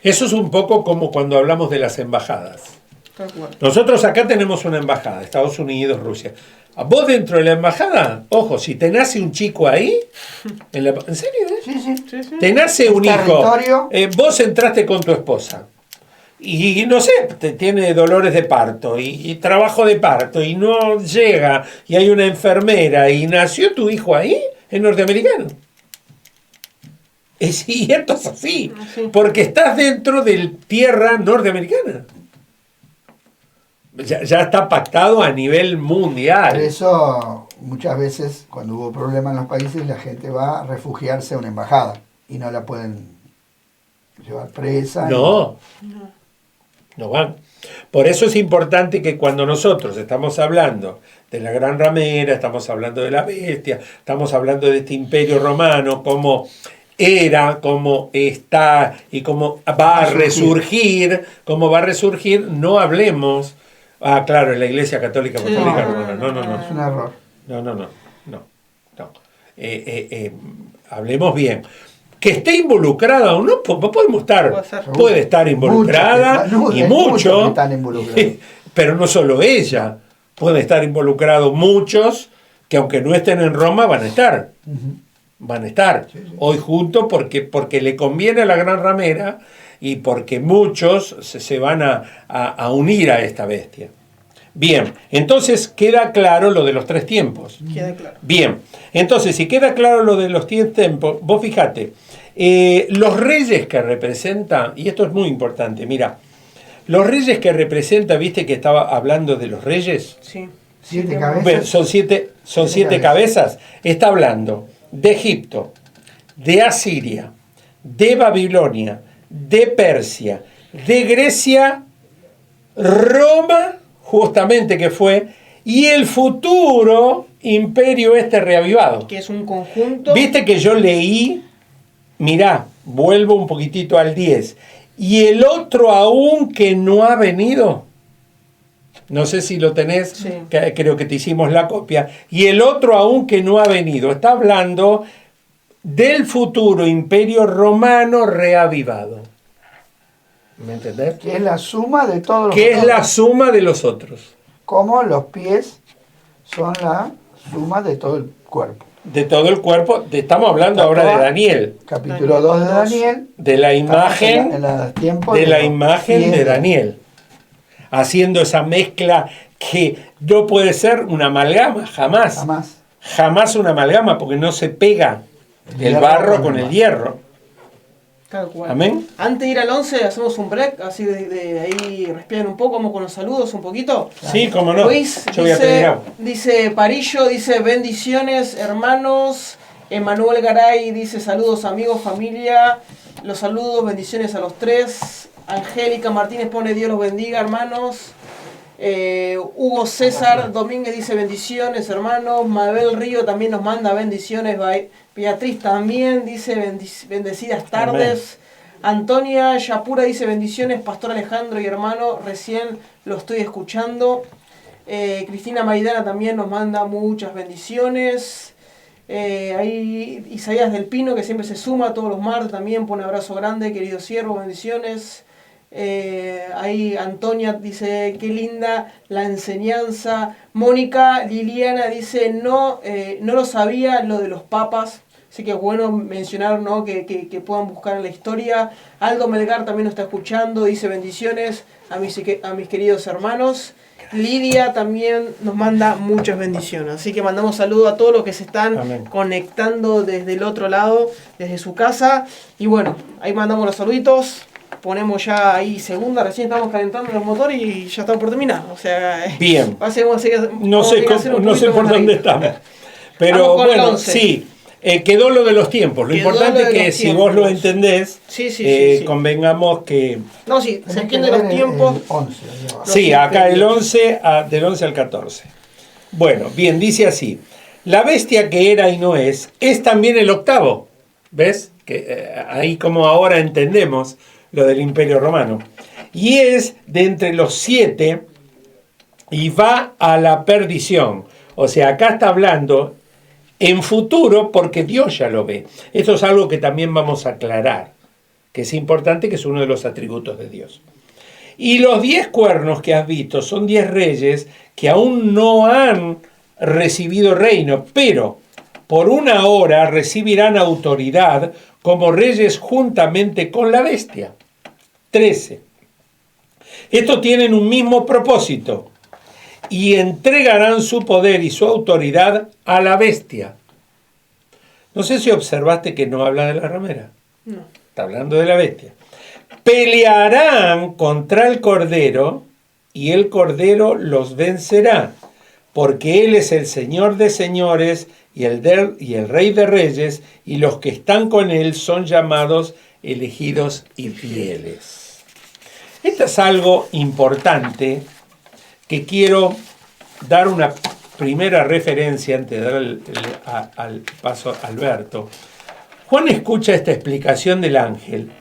Eso es un poco como cuando hablamos de las embajadas. Tal cual. Nosotros acá tenemos una embajada, Estados Unidos, Rusia. A vos dentro de la embajada, ojo, si te nace un chico ahí, ¿en serio? Sí, sí. Sí, sí. Te nace un hijo, Territorio. vos entraste con tu esposa y no sé, tiene dolores de parto y trabajo de parto y no llega y hay una enfermera y nació tu hijo ahí, es norteamericano. Es cierto, es así, Sí. porque estás dentro de tierra norteamericana. Ya está pactado a nivel mundial. Por eso, muchas veces, cuando hubo problemas en los países, la gente va a refugiarse a una embajada y no la pueden llevar presa. No van. Por eso es importante que cuando nosotros estamos hablando de la Gran Ramera, estamos hablando de la Bestia, estamos hablando de este imperio romano, cómo era, cómo está y cómo va a resurgir, no hablemos, claro, en la Iglesia Católica Sí. Apostólica Romana, no. Es un error. No. Hablemos bien. Que esté involucrada o no, podemos estar, Puede ser. puede estar involucrada y muchos que mucho, están involucrados. pero no solo ella, pueden estar involucrados muchos que aunque no estén en Roma van a estar. Van a estar hoy juntos porque le conviene a la Gran Ramera y porque muchos se van a unir a esta bestia. Bien, entonces queda claro lo de los 3 tiempos. Queda claro. Bien, entonces si queda claro lo de los 10 tiempos, vos fijate, los reyes que representan, y esto es muy importante, mira, los reyes que representa, viste que estaba hablando de los reyes, Sí. 7 cabezas. bueno, son siete cabezas, está hablando de Egipto, de Asiria, de Babilonia, de Persia, de Grecia, Roma, justamente que fue, y el futuro imperio reavivado. Que es un conjunto. Viste que yo leí, mirá, vuelvo un poquitito al 10, y el otro aún que no ha venido, no sé si lo tenés, Sí. creo que te hicimos la copia, y el otro aún que no ha venido, está hablando del futuro imperio romano reavivado. ¿Me entendés? Que es la suma de todos los Que es la suma de los otros, Como los pies son la suma de todo el cuerpo. de todo el cuerpo. Estamos hablando ahora de Daniel, Capítulo 2 de Daniel. de la imagen, En la tiempo de la los imagen pies de Daniel, haciendo esa mezcla que no puede ser una amalgama, jamás. Jamás una amalgama, porque no se pega el barro con el hierro. Tal cual. Amén. Antes de ir al 11 hacemos un break, así de ahí respiran un poco, vamos con los saludos un poquito. Sí, cómo no. Luis Yo voy a pedir agua. dice Parillo, dice bendiciones hermanos. Emanuel Garay dice saludos amigos, familia. Los saludos, bendiciones a los 3. Angélica Martínez pone Dios los bendiga hermanos. Hugo César Domínguez dice bendiciones hermanos. Mabel Río también nos manda bendiciones. Beatriz también dice bendecidas tardes. Antonia Yapura dice bendiciones, Pastor Alejandro y hermano, recién lo estoy escuchando. Cristina Maidana también nos manda muchas bendiciones. Ahí Isaías del Pino, que siempre se suma todos los martes, también pone abrazo grande, querido siervo, bendiciones. Ahí Antonia dice, qué linda la enseñanza. Mónica Liliana dice, no lo sabía lo de los papas. Así que es bueno mencionar, ¿no? que puedan buscar en la historia. Aldo Melgar también nos está escuchando, dice bendiciones a mis queridos hermanos. Lidia también nos manda muchas bendiciones. Así que mandamos saludos a todos los que se están conectando desde el otro lado, desde su casa. Y bueno, ahí mandamos los saluditos. Ponemos ya ahí segunda, recién estamos calentando el motor y ya estamos por terminar. O sea, bien. No sé por dónde estamos. Pero bueno, sí. Quedó lo de los tiempos. Lo importante es que si vos lo entendés, convengamos que... No, sí, se entienden los tiempos. El 11, sí, acá el 11, del 11 al 14. Bueno, bien, dice así. La bestia que era y no es también el octavo. ¿Ves? Que ahí como ahora entendemos lo del Imperio Romano. Y es de entre los 7 y va a la perdición. O sea, acá está hablando en futuro porque Dios ya lo ve. Esto es algo que también vamos a aclarar, que es importante, que es uno de los atributos de Dios. Y los 10 cuernos que has visto son 10 reyes que aún no han recibido reino, pero por una hora recibirán autoridad como reyes juntamente con la bestia. 13. Estos tienen un mismo propósito y entregarán su poder y su autoridad a la bestia. No sé si observaste que no habla de la ramera. No. Está hablando de la bestia. Pelearán contra el Cordero y el Cordero los vencerá, porque Él es el Señor de señores y el Rey de reyes, y los que están con Él son llamados elegidos y fieles. Esto es algo importante que quiero dar una primera referencia antes de dar al paso a Alberto. Juan escucha esta explicación del ángel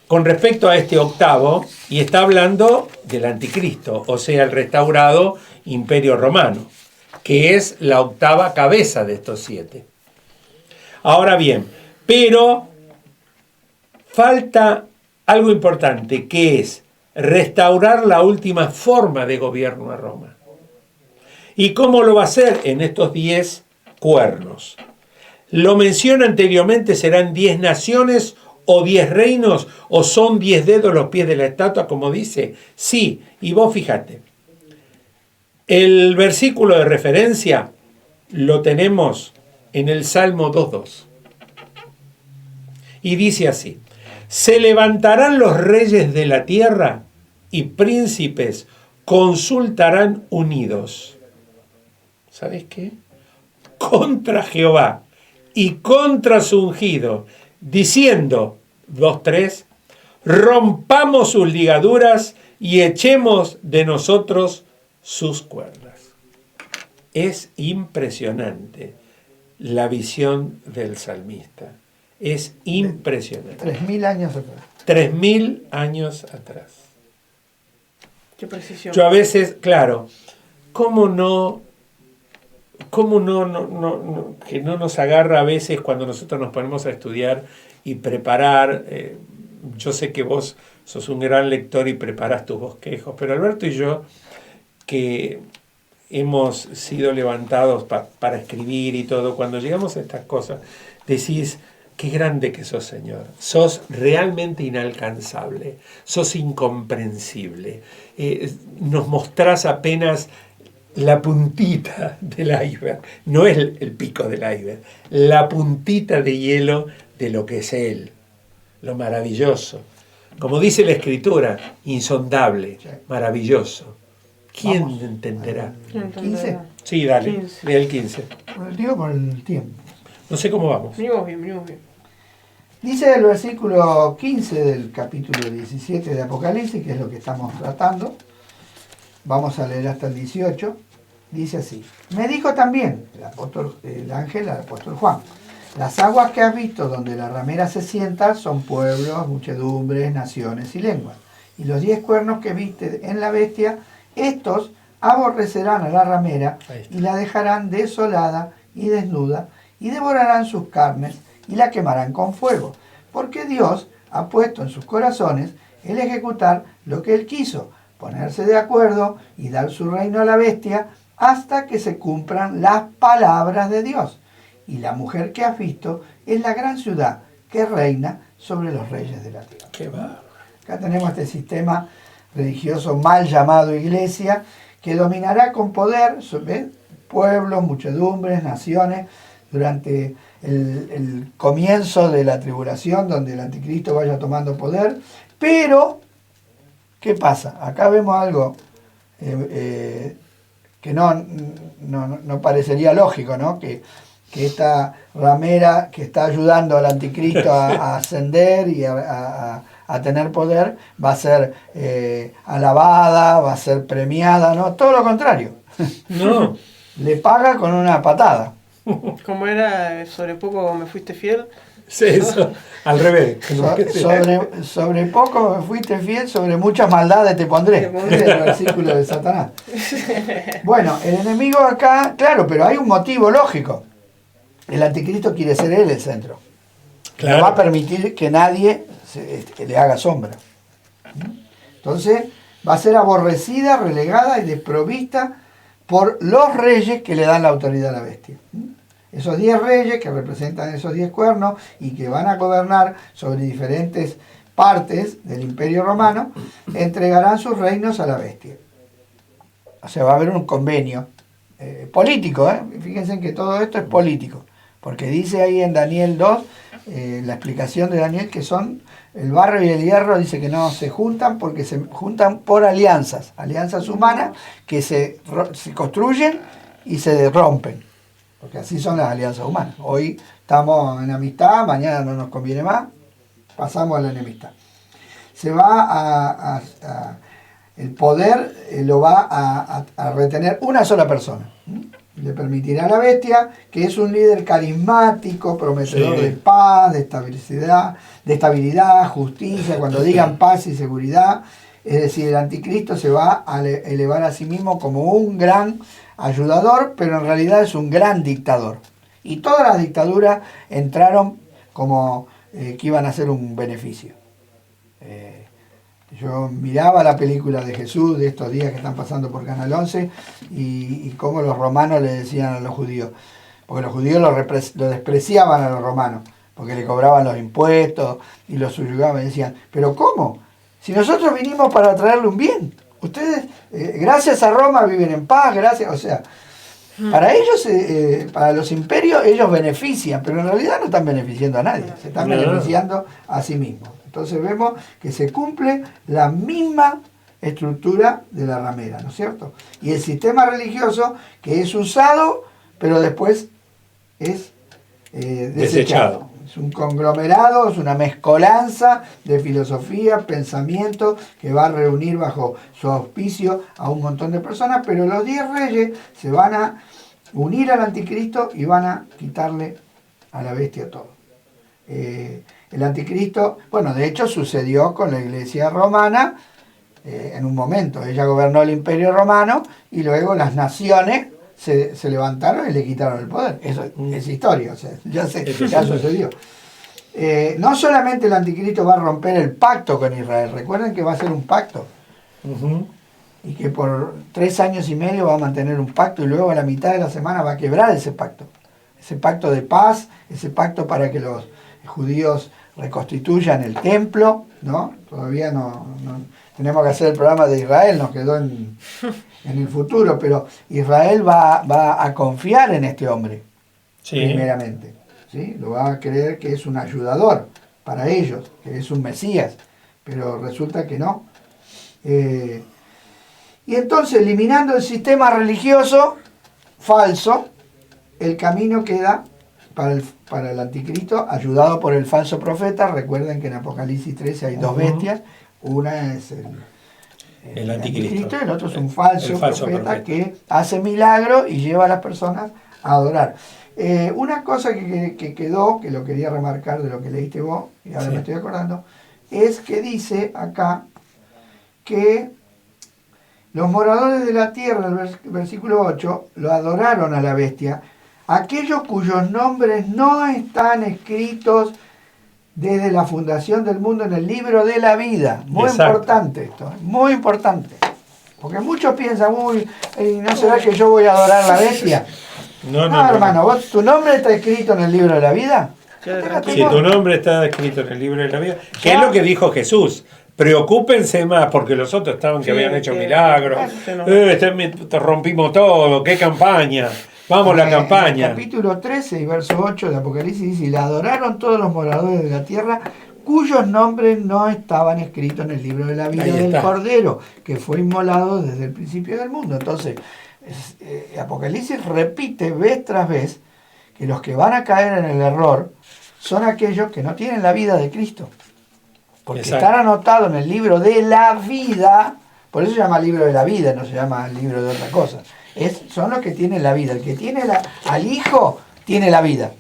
con respecto a este octavo y está hablando del anticristo, o sea, el restaurado Imperio Romano, que es la octava cabeza de estos 7. Ahora bien, pero falta algo importante, que es restaurar la última forma de gobierno a Roma. ¿Y cómo lo va a hacer? En estos 10 cuernos. Lo mencioné anteriormente, serán 10 naciones o 10 reinos, o son 10 dedos los pies de la estatua, como dice. Sí, y vos fíjate, el versículo de referencia lo tenemos en el Salmo 2.2. Y dice así: se levantarán los reyes de la tierra y príncipes consultarán unidos. ¿Sabes qué? Contra Jehová y contra su ungido, diciendo, 2.3, rompamos sus ligaduras y echemos de nosotros sus cuerdas. Es impresionante la visión del salmista. Es impresionante. 3000 años atrás. 3000 años atrás. Qué precisión. Yo a veces, claro, que no nos agarra a veces cuando nosotros nos ponemos a estudiar y preparar. Yo sé que vos sos un gran lector y preparás tus bosquejos, pero Alberto y yo, que hemos sido levantados para escribir y todo, cuando llegamos a estas cosas, decís, qué grande que sos, Señor. Sos realmente inalcanzable, sos incomprensible. Nos mostrás apenas la puntita del iceberg, no es el pico del iceberg, la puntita de hielo de lo que es Él, lo maravilloso. Como dice la Escritura, insondable, maravilloso. ¿Quién entenderá? ¿Quién entenderá? Sí, dale, 15. lee el 15. Digo por el tiempo. No sé cómo vamos. Venimos bien. Dice el versículo 15 del capítulo 17 de Apocalipsis, que es lo que estamos tratando. Vamos a leer hasta el 18. Dice así: me dijo también el ángel al apóstol Juan, las aguas que has visto donde la ramera se sienta son pueblos, muchedumbres, naciones y lenguas. Y los 10 cuernos que viste en la bestia, estos aborrecerán a la ramera y la dejarán desolada y desnuda, y devorarán sus carnes y la quemarán con fuego, porque Dios ha puesto en sus corazones el ejecutar lo que Él quiso, ponerse de acuerdo y dar su reino a la bestia hasta que se cumplan las palabras de Dios. Y la mujer que has visto es la gran ciudad que reina sobre los reyes de la tierra. Qué bárbaro. Acá tenemos este sistema religioso mal llamado iglesia, que dominará con poder, ¿ves?, pueblos, muchedumbres, naciones, durante el comienzo de la tribulación, donde el anticristo vaya tomando poder. Pero, ¿qué pasa? Acá vemos algo que no parecería lógico, ¿no? Que esta ramera que está ayudando al anticristo a ascender y a tener poder, va a ser alabada, va a ser premiada, ¿no? Todo lo contrario. No. Le paga con una patada. Como era, sobre poco me fuiste fiel. Sí, eso, al revés. Sobre poco me fuiste fiel, sobre muchas maldades te pondré. Es el versículo de Satanás. Bueno, el enemigo acá, claro, pero hay un motivo lógico. El anticristo quiere ser él el centro. Claro. No va a permitir que nadie le haga sombra. Entonces, va a ser aborrecida, relegada y desprovista por los reyes que le dan la autoridad a la bestia. Esos 10 reyes que representan esos 10 cuernos y que van a gobernar sobre diferentes partes del Imperio Romano, entregarán sus reinos a la bestia. O sea, va a haber un convenio político. Fíjense que todo esto es político, porque dice ahí en Daniel 2, la explicación de Daniel, que son el barro y el hierro, dice que no se juntan porque se juntan por alianzas humanas que se construyen y se rompen. Porque así son las alianzas humanas. Hoy estamos en amistad, mañana no nos conviene más, pasamos a la enemistad. Se va el poder lo va a retener una sola persona. Le permitirá a la bestia, que es un líder carismático, prometedor de paz, de estabilidad, justicia, cuando digan paz y seguridad. Es decir, el anticristo se va a elevar a sí mismo como un gran ayudador, pero en realidad es un gran dictador. Y todas las dictaduras entraron como que iban a ser un beneficio. Yo miraba la película de Jesús de estos días que están pasando por Canal 11 y cómo los romanos le decían a los judíos, porque los judíos lo despreciaban a los romanos, porque le cobraban los impuestos y los subyugaban y decían, pero ¿cómo? Si nosotros vinimos para traerle un bien, ustedes gracias a Roma viven en paz, gracias, o sea, para ellos, para los imperios, ellos benefician, pero en realidad no están beneficiando a nadie, se están beneficiando a sí mismos. Entonces vemos que se cumple la misma estructura de la ramera, ¿no es cierto? Y el sistema religioso que es usado, pero después es desechado. Es un conglomerado, es una mezcolanza de filosofía, pensamiento, que va a reunir bajo su auspicio a un montón de personas, pero los 10 reyes se van a unir al anticristo y van a quitarle a la bestia todo. El anticristo, bueno, de hecho sucedió con la iglesia romana en un momento. Ella gobernó el imperio romano y luego las naciones se levantaron y le quitaron el poder. Eso es historia, o sea, ya sucedió. No solamente el anticristo va a romper el pacto con Israel, recuerden que va a ser un pacto. Y que por 3 años y medio va a mantener un pacto y luego a la mitad de la semana va a quebrar ese pacto. Ese pacto de paz, ese pacto para que los judíos reconstituyan el templo, ¿no? Todavía no tenemos que hacer el programa de Israel, nos quedó en el futuro, pero Israel va a confiar en este hombre, primeramente, ¿sí? Lo va a creer que es un ayudador para ellos, que es un Mesías, pero resulta que no. Y entonces, eliminando el sistema religioso falso, el camino queda para el anticristo, ayudado por el falso profeta. Recuerden que en Apocalipsis 13 hay 2 bestias, una es el anticristo y el otro es un falso profeta que hace milagros y lleva a las personas a adorar. Una cosa que quedó, que lo quería remarcar de lo que leíste vos, y ahora me estoy acordando, es que dice acá que los moradores de la tierra, el versículo 8, lo adoraron a la bestia, aquellos cuyos nombres no están escritos desde la fundación del mundo en el libro de la vida. Muy importante esto, muy importante. Porque muchos piensan, ¿no será que yo voy a adorar a la bestia? No, hermano, ¿vos, tu nombre está escrito en el libro de la vida? Si tu nombre está escrito en el libro de la vida, ¿qué es lo que dijo Jesús? Preocúpense más, porque los otros estaban que habían hecho milagros. Te rompimos todo, qué campaña. Vamos a la campaña. En el capítulo 13 y verso 8 de Apocalipsis dice, y la adoraron todos los moradores de la tierra, cuyos nombres no estaban escritos en el libro de la vida del Cordero, que fue inmolado desde el principio del mundo. Entonces, Apocalipsis repite vez tras vez que los que van a caer en el error son aquellos que no tienen la vida de Cristo. Porque están anotados en el libro de la vida, por eso se llama libro de la vida, no se llama libro de otra cosa. Son los que tienen la vida. El que tiene al Hijo tiene la vida,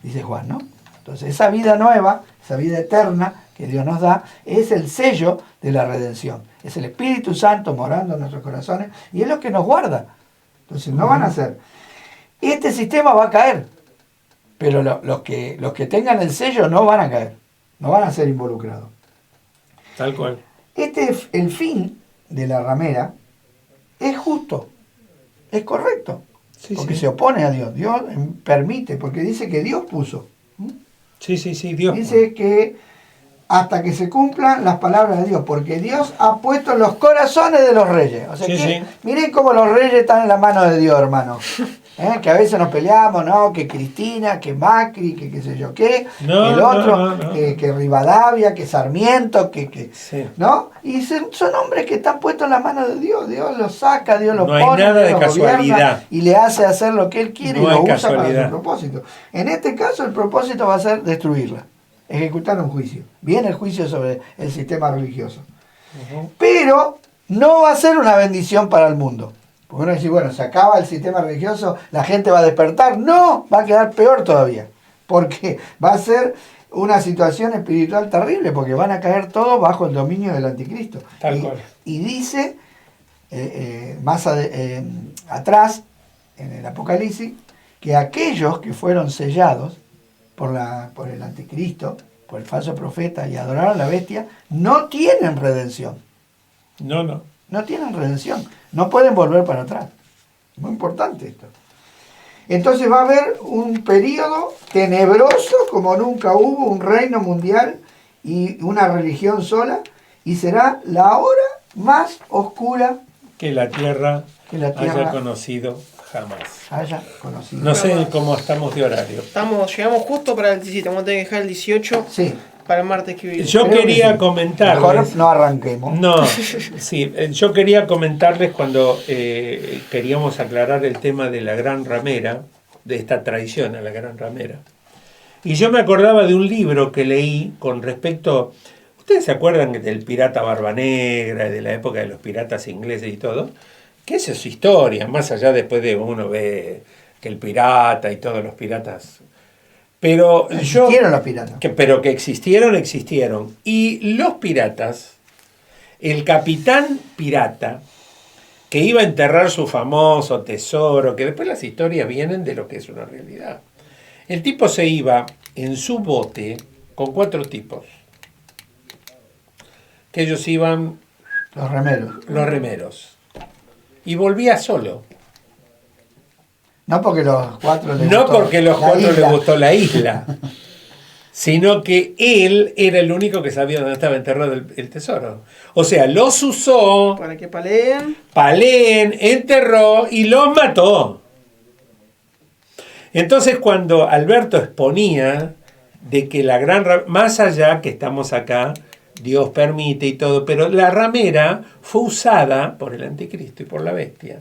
dice Juan, ¿no? Entonces esa vida nueva, esa vida eterna que Dios nos da, es el sello de la redención. Es el Espíritu Santo morando en nuestros corazones y es lo que nos guarda. Entonces no van a ser. Este sistema va a caer, pero los que tengan el sello no van a caer, no van a ser involucrados. Tal cual. El fin de la ramera es justo, es correcto, Sí, porque sí. se opone a Dios. Dios permite, porque dice que Dios puso. Sí, Dios. Dice que hasta que se cumplan las palabras de Dios, porque Dios ha puesto en los corazones de los reyes. O sea Sí, que, sí. miren cómo los reyes están en la mano de Dios, hermano. Que a veces nos peleamos, ¿no? Que Cristina, que Macri, que qué sé yo qué, No, el otro, no. que Rivadavia, que Sarmiento, Sí. ¿no? Y son hombres que están puestos en la mano de Dios. Dios los saca, Dios los No hay pone, nada Dios de los gobierna casualidad. y le hace hacer lo que Él quiere No y lo hay usa para casualidad. su propósito. En este caso el propósito va a ser destruirla, ejecutar un juicio. Viene el juicio sobre el sistema religioso. Pero no va a ser una bendición para el mundo. Porque uno dice, bueno, se acaba el sistema religioso, la gente va a despertar. No, va a quedar peor todavía. Porque va a ser una situación espiritual terrible, porque van a caer todos bajo el dominio del anticristo. Tal cual. Y dice, atrás, en el Apocalipsis, que aquellos que fueron sellados por el anticristo, por el falso profeta y adoraron a la bestia, no tienen redención. No. No tienen redención. No pueden volver para atrás. Muy importante esto. Entonces va a haber un periodo tenebroso como nunca hubo, un reino mundial y una religión sola, y será la hora más oscura Que la tierra haya haya conocido jamás. conocido. No sé cómo estamos de horario. Llegamos justo para el 17, vamos a tener que dejar el 18 Sí. para el martes que viene. Yo Creo que quería sí. comentarles. Mejor no arranquemos. No, sí, yo quería comentarles cuando queríamos aclarar el tema de la gran ramera, de esta traición a la gran ramera. Y yo me acordaba de un libro que leí con respecto. ¿Ustedes se acuerdan del pirata Barba Negra y de la época de los piratas ingleses y todo? Que esa es historia, más allá después de uno ve que el pirata y todos los piratas. Pero Existieron los piratas. pero que existieron. Y los piratas, el capitán pirata, que iba a enterrar su famoso tesoro, que después las historias vienen de lo que es una realidad. El tipo se iba en su bote con 4 tipos, que ellos iban Los remeros. los remeros, y volvía solo. No porque los 4 les No gustó porque los la 4 isla. les gustó la isla, sino que él era el único que sabía dónde estaba enterrado el tesoro. O sea, los usó, Para que paleen. Paleen, enterró y los mató. Entonces cuando Alberto exponía de que la más allá que estamos acá, Dios permite y todo, pero la ramera fue usada por el anticristo y por la bestia.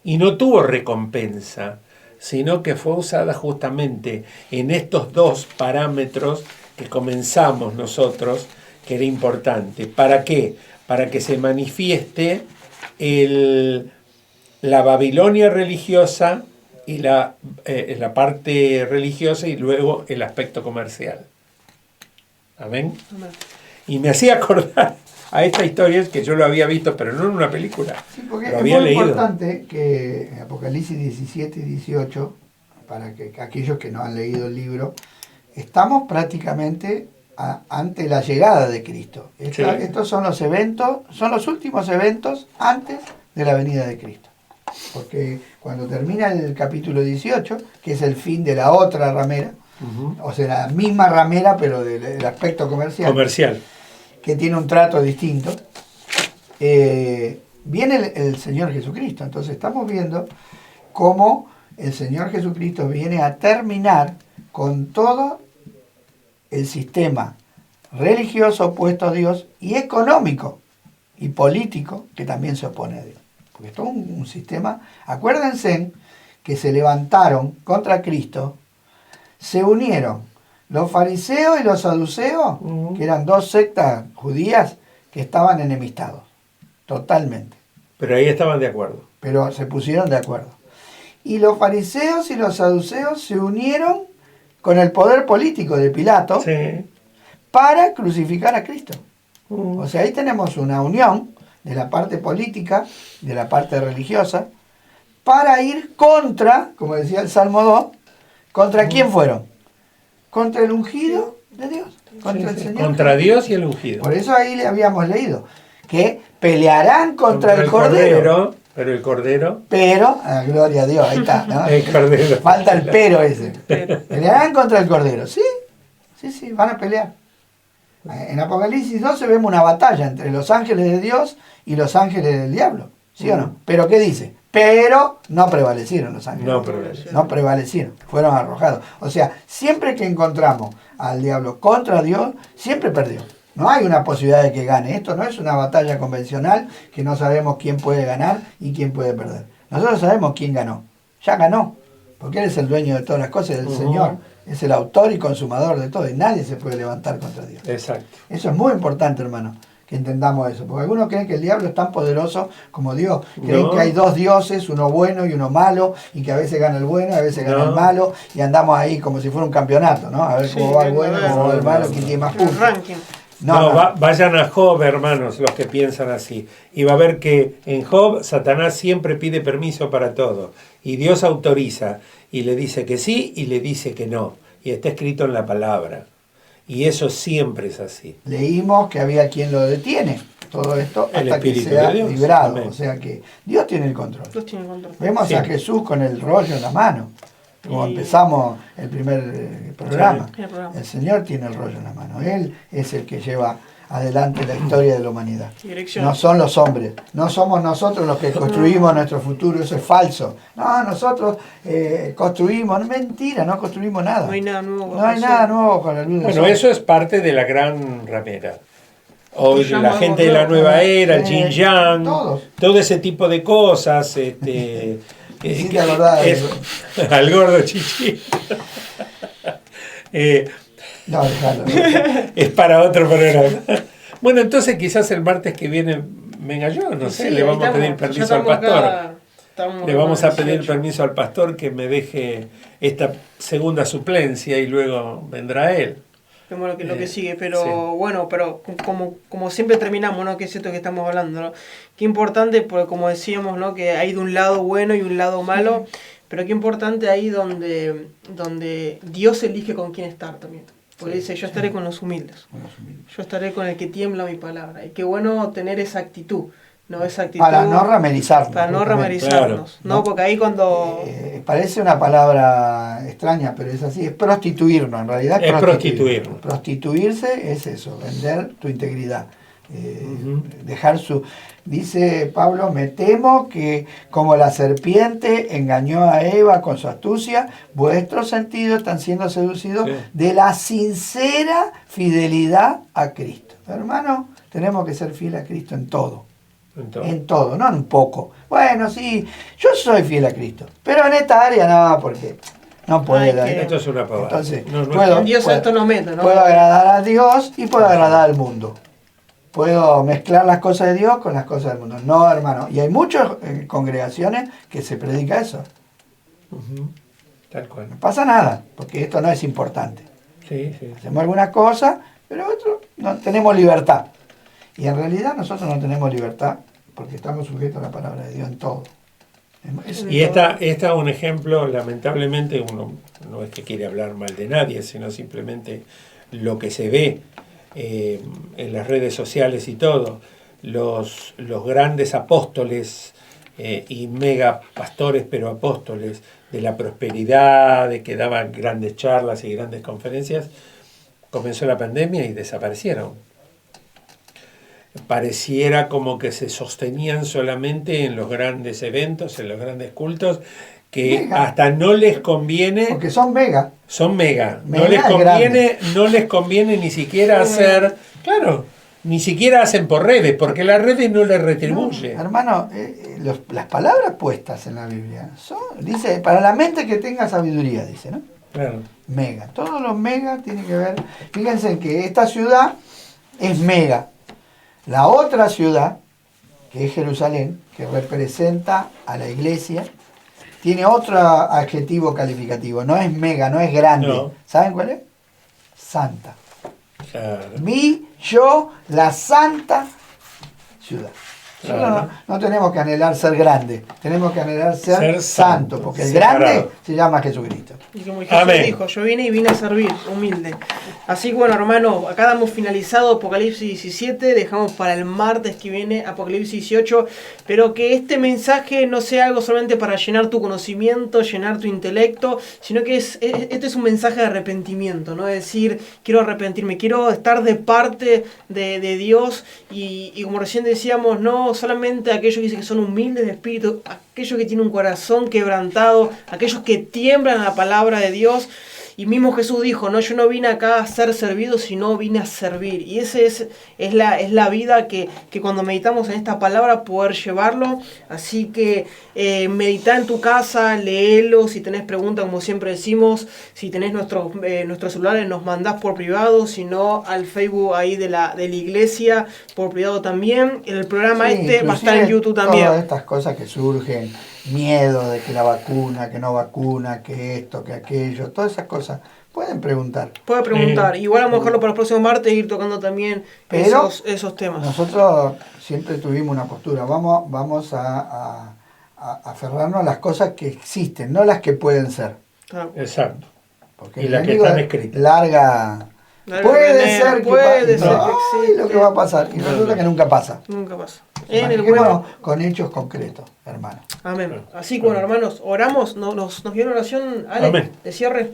Y no tuvo recompensa, sino que fue usada justamente en estos 2 parámetros que comenzamos nosotros, que era importante. ¿Para qué? Para que se manifieste la Babilonia religiosa y la parte religiosa y luego el aspecto comercial. Amén. Y me hacía acordar a esta historia que yo lo había visto, pero no en una película. Sí, porque Lo es había muy leído. importante que en Apocalipsis 17 y 18, para que aquellos que no han leído el libro, estamos prácticamente ante la llegada de Cristo. Estos son los eventos, son los últimos eventos antes de la venida de Cristo. Porque cuando termina el capítulo 18, que es el fin de la otra ramera, o sea, la misma ramera, pero del aspecto comercial, que tiene un trato distinto, viene el Señor Jesucristo. Entonces estamos viendo cómo el Señor Jesucristo viene a terminar con todo el sistema religioso opuesto a Dios y económico y político que también se opone a Dios. Porque es todo un sistema. Acuérdense que se levantaron contra Cristo, se unieron los fariseos y los saduceos, que eran 2 sectas judías que estaban enemistados, totalmente. Pero ahí estaban de acuerdo. Pero se pusieron de acuerdo. Y los fariseos y los saduceos se unieron con el poder político de Pilato Sí. para crucificar a Cristo. O sea, ahí tenemos una unión de la parte política, de la parte religiosa, para ir contra, como decía el Salmo 2, ¿contra quién fueron? Contra el ungido de Dios, contra el Señor. Contra Dios y el ungido. Por eso ahí le habíamos leído, que pelearán contra el Cordero. Pero el Cordero. Pero, gloria a Dios, ahí está, ¿no? El Cordero. Falta el pero ese. Pelearán contra el Cordero. Sí, van a pelear. En Apocalipsis 12 vemos una batalla entre los ángeles de Dios y los ángeles del diablo. ¿Sí o no? Pero ¿qué dice? Pero no prevalecieron los ángeles. No prevalecieron. Fueron arrojados. O sea, siempre que encontramos al diablo contra Dios, siempre perdió. No hay una posibilidad de que gane. Esto no es una batalla convencional que no sabemos quién puede ganar y quién puede perder. Nosotros sabemos quién ganó. Ya ganó. Porque Él es el dueño de todas las cosas, el Señor. Es el autor y consumador de todo. Y nadie se puede levantar contra Dios. Exacto. Eso es muy importante, hermano, que entendamos eso. Porque algunos creen que el diablo es tan poderoso como Dios. Creen que hay dos dioses, uno bueno y uno malo, y que a veces gana el bueno y a veces gana el malo, y andamos ahí como si fuera un campeonato, ¿no? A ver cómo va el bueno, cómo va el malo, quién tiene más puntos. Vayan a Job, hermanos, los que piensan así. Y va a ver que en Job Satanás siempre pide permiso para todo. Y Dios autoriza. Y le dice que sí y le dice que no. Y está escrito en la palabra. Y eso siempre es así. Leímos que había quien lo detiene. Todo esto El hasta que Espíritu sea de Dios. librado. Amén. O sea que Dios tiene el control. Dios tiene control. Vemos a Jesús con el rollo en la mano. Como empezamos el primer programa. Sí, el Señor tiene el rollo en la mano. Él es el que lleva adelante la historia de la humanidad. Dirección. No son los hombres. No somos nosotros los que construimos nuestro futuro. Eso es falso. No, nosotros construimos. Mentira, no construimos nada. No hay nada nuevo. No hay nada nuevo con la luz del sol. Bueno, eso es parte de la gran ramera. Hoy la llamamos gente de la nueva era, el Yin Yang, todos. todo ese tipo de cosas. La verdad, al gordo chichi. No, dejalo. Es para otro programa. Bueno, entonces quizás el martes que viene venga yo, no sé, le vamos a pedir permiso al pastor. Le vamos a pedir permiso al pastor que me deje esta segunda suplencia y luego vendrá él. Vemos lo que sigue, pero bueno, pero como siempre terminamos, ¿no? Que es esto que estamos hablando, ¿no? Qué importante, porque como decíamos, ¿no? Que hay de un lado bueno y un lado malo, pero qué importante ahí donde Dios elige con quién estar también. Porque dice, yo estaré con los humildes. Yo estaré con el que tiembla mi palabra. Y qué bueno tener esa actitud. No, esa actitud para no ramerizarnos. Para no ramerizarnos. Claro, ¿no? Porque ahí cuando... parece una palabra extraña, pero es así. Es prostituirnos, en realidad. Es prostituirnos. Prostituirse es eso, vender tu integridad. Dejar su... Dice Pablo, me temo que como la serpiente engañó a Eva con su astucia, vuestros sentidos están siendo seducidos de la sincera fidelidad a Cristo. Hermano, tenemos que ser fieles a Cristo en todo. En todo, no en un poco. Bueno, sí, yo soy fiel a Cristo, pero en esta área no, porque no puedo. Esto es una pavada. Entonces, puedo ¿no? agradar a Dios y puedo agradar al mundo. Puedo mezclar las cosas de Dios con las cosas del mundo. No, hermano. Y hay muchas congregaciones que se predica eso. Tal cual. No pasa nada, porque esto no es importante. Hacemos algunas cosas, pero otros no tenemos libertad. Y en realidad nosotros no tenemos libertad porque estamos sujetos a la palabra de Dios en todo. Y esta es un ejemplo, lamentablemente, uno no es que quiere hablar mal de nadie, sino simplemente lo que se ve en las redes sociales y todo. Los grandes apóstoles y mega pastores, pero apóstoles de la prosperidad, de que daban grandes charlas y grandes conferencias, comenzó la pandemia y desaparecieron. Pareciera como que se sostenían solamente en los grandes eventos, en los grandes cultos, que mega. Hasta no les conviene... Porque son mega. Son mega. No les conviene ni siquiera hacer... Claro, ni siquiera hacen por redes, porque las redes no les retribuyen. No, hermano, las palabras puestas en la Biblia dice, para la mente que tenga sabiduría, dice, ¿no? Claro. Mega. Todos los mega tienen que ver... Fíjense que esta ciudad es mega. La otra ciudad, que es Jerusalén, que representa a la iglesia, tiene otro adjetivo calificativo. No es mega, no es grande. No. ¿Saben cuál es? Santa. Claro. Yo, la santa ciudad. Claro. No tenemos que anhelar ser grande, tenemos que anhelar ser Ser santo, santo, porque el separado. grande se llama Jesucristo. Y como Jesús Amén. dijo, yo vine y vine a servir, humilde. Así que bueno, hermano, acá damos finalizado Apocalipsis 17, dejamos para el martes que viene Apocalipsis 18, pero que este mensaje no sea algo solamente para llenar tu conocimiento, llenar tu intelecto, sino que este es un mensaje de arrepentimiento, ¿no? Es decir, quiero arrepentirme, quiero estar de parte de Dios y como recién decíamos, no solamente aquellos que dicen que son humildes de espíritu, aquellos que tienen un corazón quebrantado, aquellos que tiemblan a la palabra de Dios. Y mismo Jesús dijo, no, yo no vine acá a ser servido, sino vine a servir. Y esa es la vida que cuando meditamos en esta palabra poder llevarlo. Así que medita en tu casa, léelo, si tenés preguntas, como siempre decimos, si tenés nuestros celulares nos mandás por privado, si no al Facebook ahí de la iglesia, por privado también. El programa va a estar en YouTube también. Todas estas cosas que surgen, miedo de que la vacuna, que no vacuna, que esto, que aquello, todas esas cosas, pueden preguntar. Puede preguntar. Igual vamos a dejarlo para el próximo martes e ir tocando también Pero esos temas. Nosotros siempre tuvimos una postura, vamos a aferrarnos a las cosas que existen, no las que pueden ser. Claro. Exacto. Porque Y el las que enemigo están escritas. larga... Larga Puede veneno, ser que puede ser no, que ay, lo que va a pasar. Y resulta que nunca pasa. Nunca pasa. En el Imaginémonos bueno. con hechos concretos, hermano. Amén. Así que bueno, hermanos, oramos. Nos dio una oración, Ale, Amén. de cierre.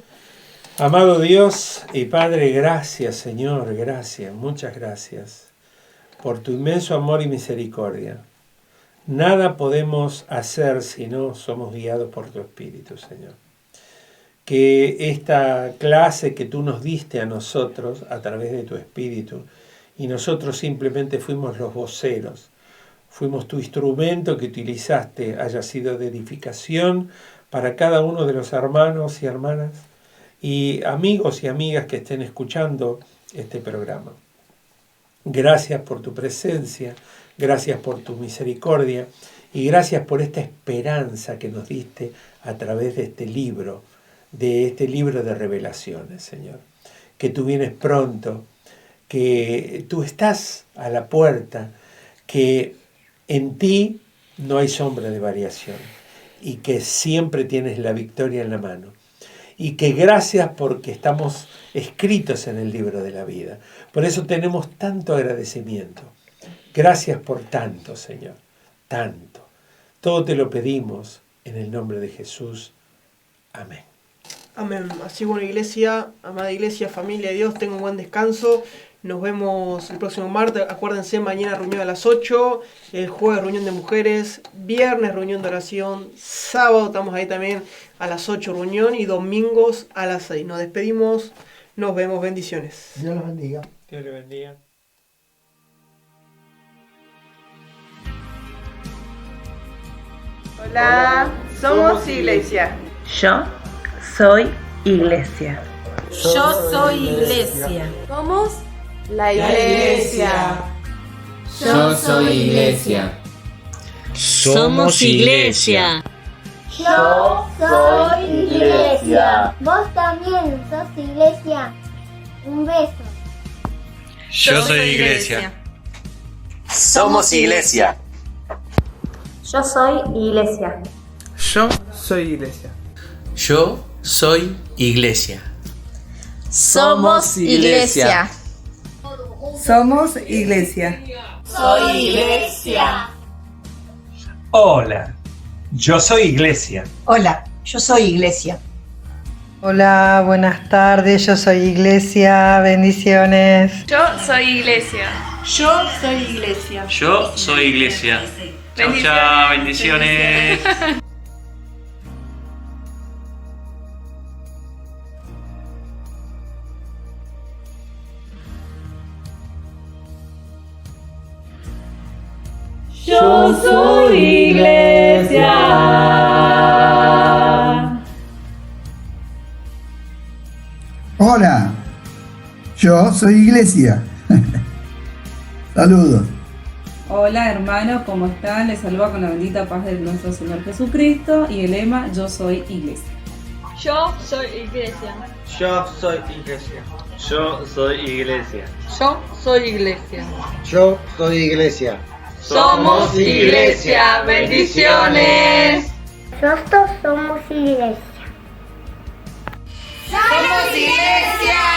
Amado Dios y Padre, gracias Señor, gracias, muchas gracias por tu inmenso amor y misericordia. Nada podemos hacer si no somos guiados por tu Espíritu, Señor. Que esta clase que tú nos diste a nosotros a través de tu Espíritu, y nosotros simplemente fuimos los voceros, fuimos tu instrumento que utilizaste, haya sido de edificación para cada uno de los hermanos y hermanas, y amigos y amigas que estén escuchando este programa. Gracias por tu presencia, gracias por tu misericordia y gracias por esta esperanza que nos diste a través de este libro de revelaciones, Señor. Que tú vienes pronto, que tú estás a la puerta, que en ti no hay sombra de variación y que siempre tienes la victoria en la mano. Y que gracias porque estamos escritos en el libro de la vida. Por eso tenemos tanto agradecimiento. Gracias por tanto, Señor. Tanto. Todo te lo pedimos en el nombre de Jesús. Amén. Amén. Así bueno, iglesia, amada iglesia, familia de Dios, tengan un buen descanso. Nos vemos el próximo martes. Acuérdense, mañana reunión a las 8, el jueves reunión de mujeres, viernes reunión de oración, sábado estamos ahí también a las 8 reunión y domingos a las 6. Nos despedimos, nos vemos, bendiciones. Dios los bendiga. Dios le bendiga. Hola, somos iglesia. Yo soy iglesia. Yo soy iglesia. Somos la iglesia. Yo soy iglesia. Somos iglesia. Yo soy iglesia. Vos también sos iglesia. Un beso. Yo soy iglesia. Somos iglesia. Yo soy iglesia. Yo soy iglesia. Yo soy iglesia. Somos iglesia. Somos iglesia. Soy iglesia. Hola, yo soy iglesia. Hola, yo soy iglesia. Hola, buenas tardes, yo soy iglesia, bendiciones. Yo soy iglesia. Yo soy iglesia. Yo soy iglesia. Chao, chao, bendiciones. Yo soy iglesia. Hola, yo soy iglesia. Saludos. Hola hermanos, ¿cómo están? Les saluda con la bendita paz de nuestro Señor Jesucristo y el lema Yo soy iglesia. Yo soy iglesia. Yo soy iglesia. Yo soy iglesia. Yo soy iglesia. Yo soy iglesia. Somos iglesia. Bendiciones. Nosotros somos iglesia. Somos iglesia.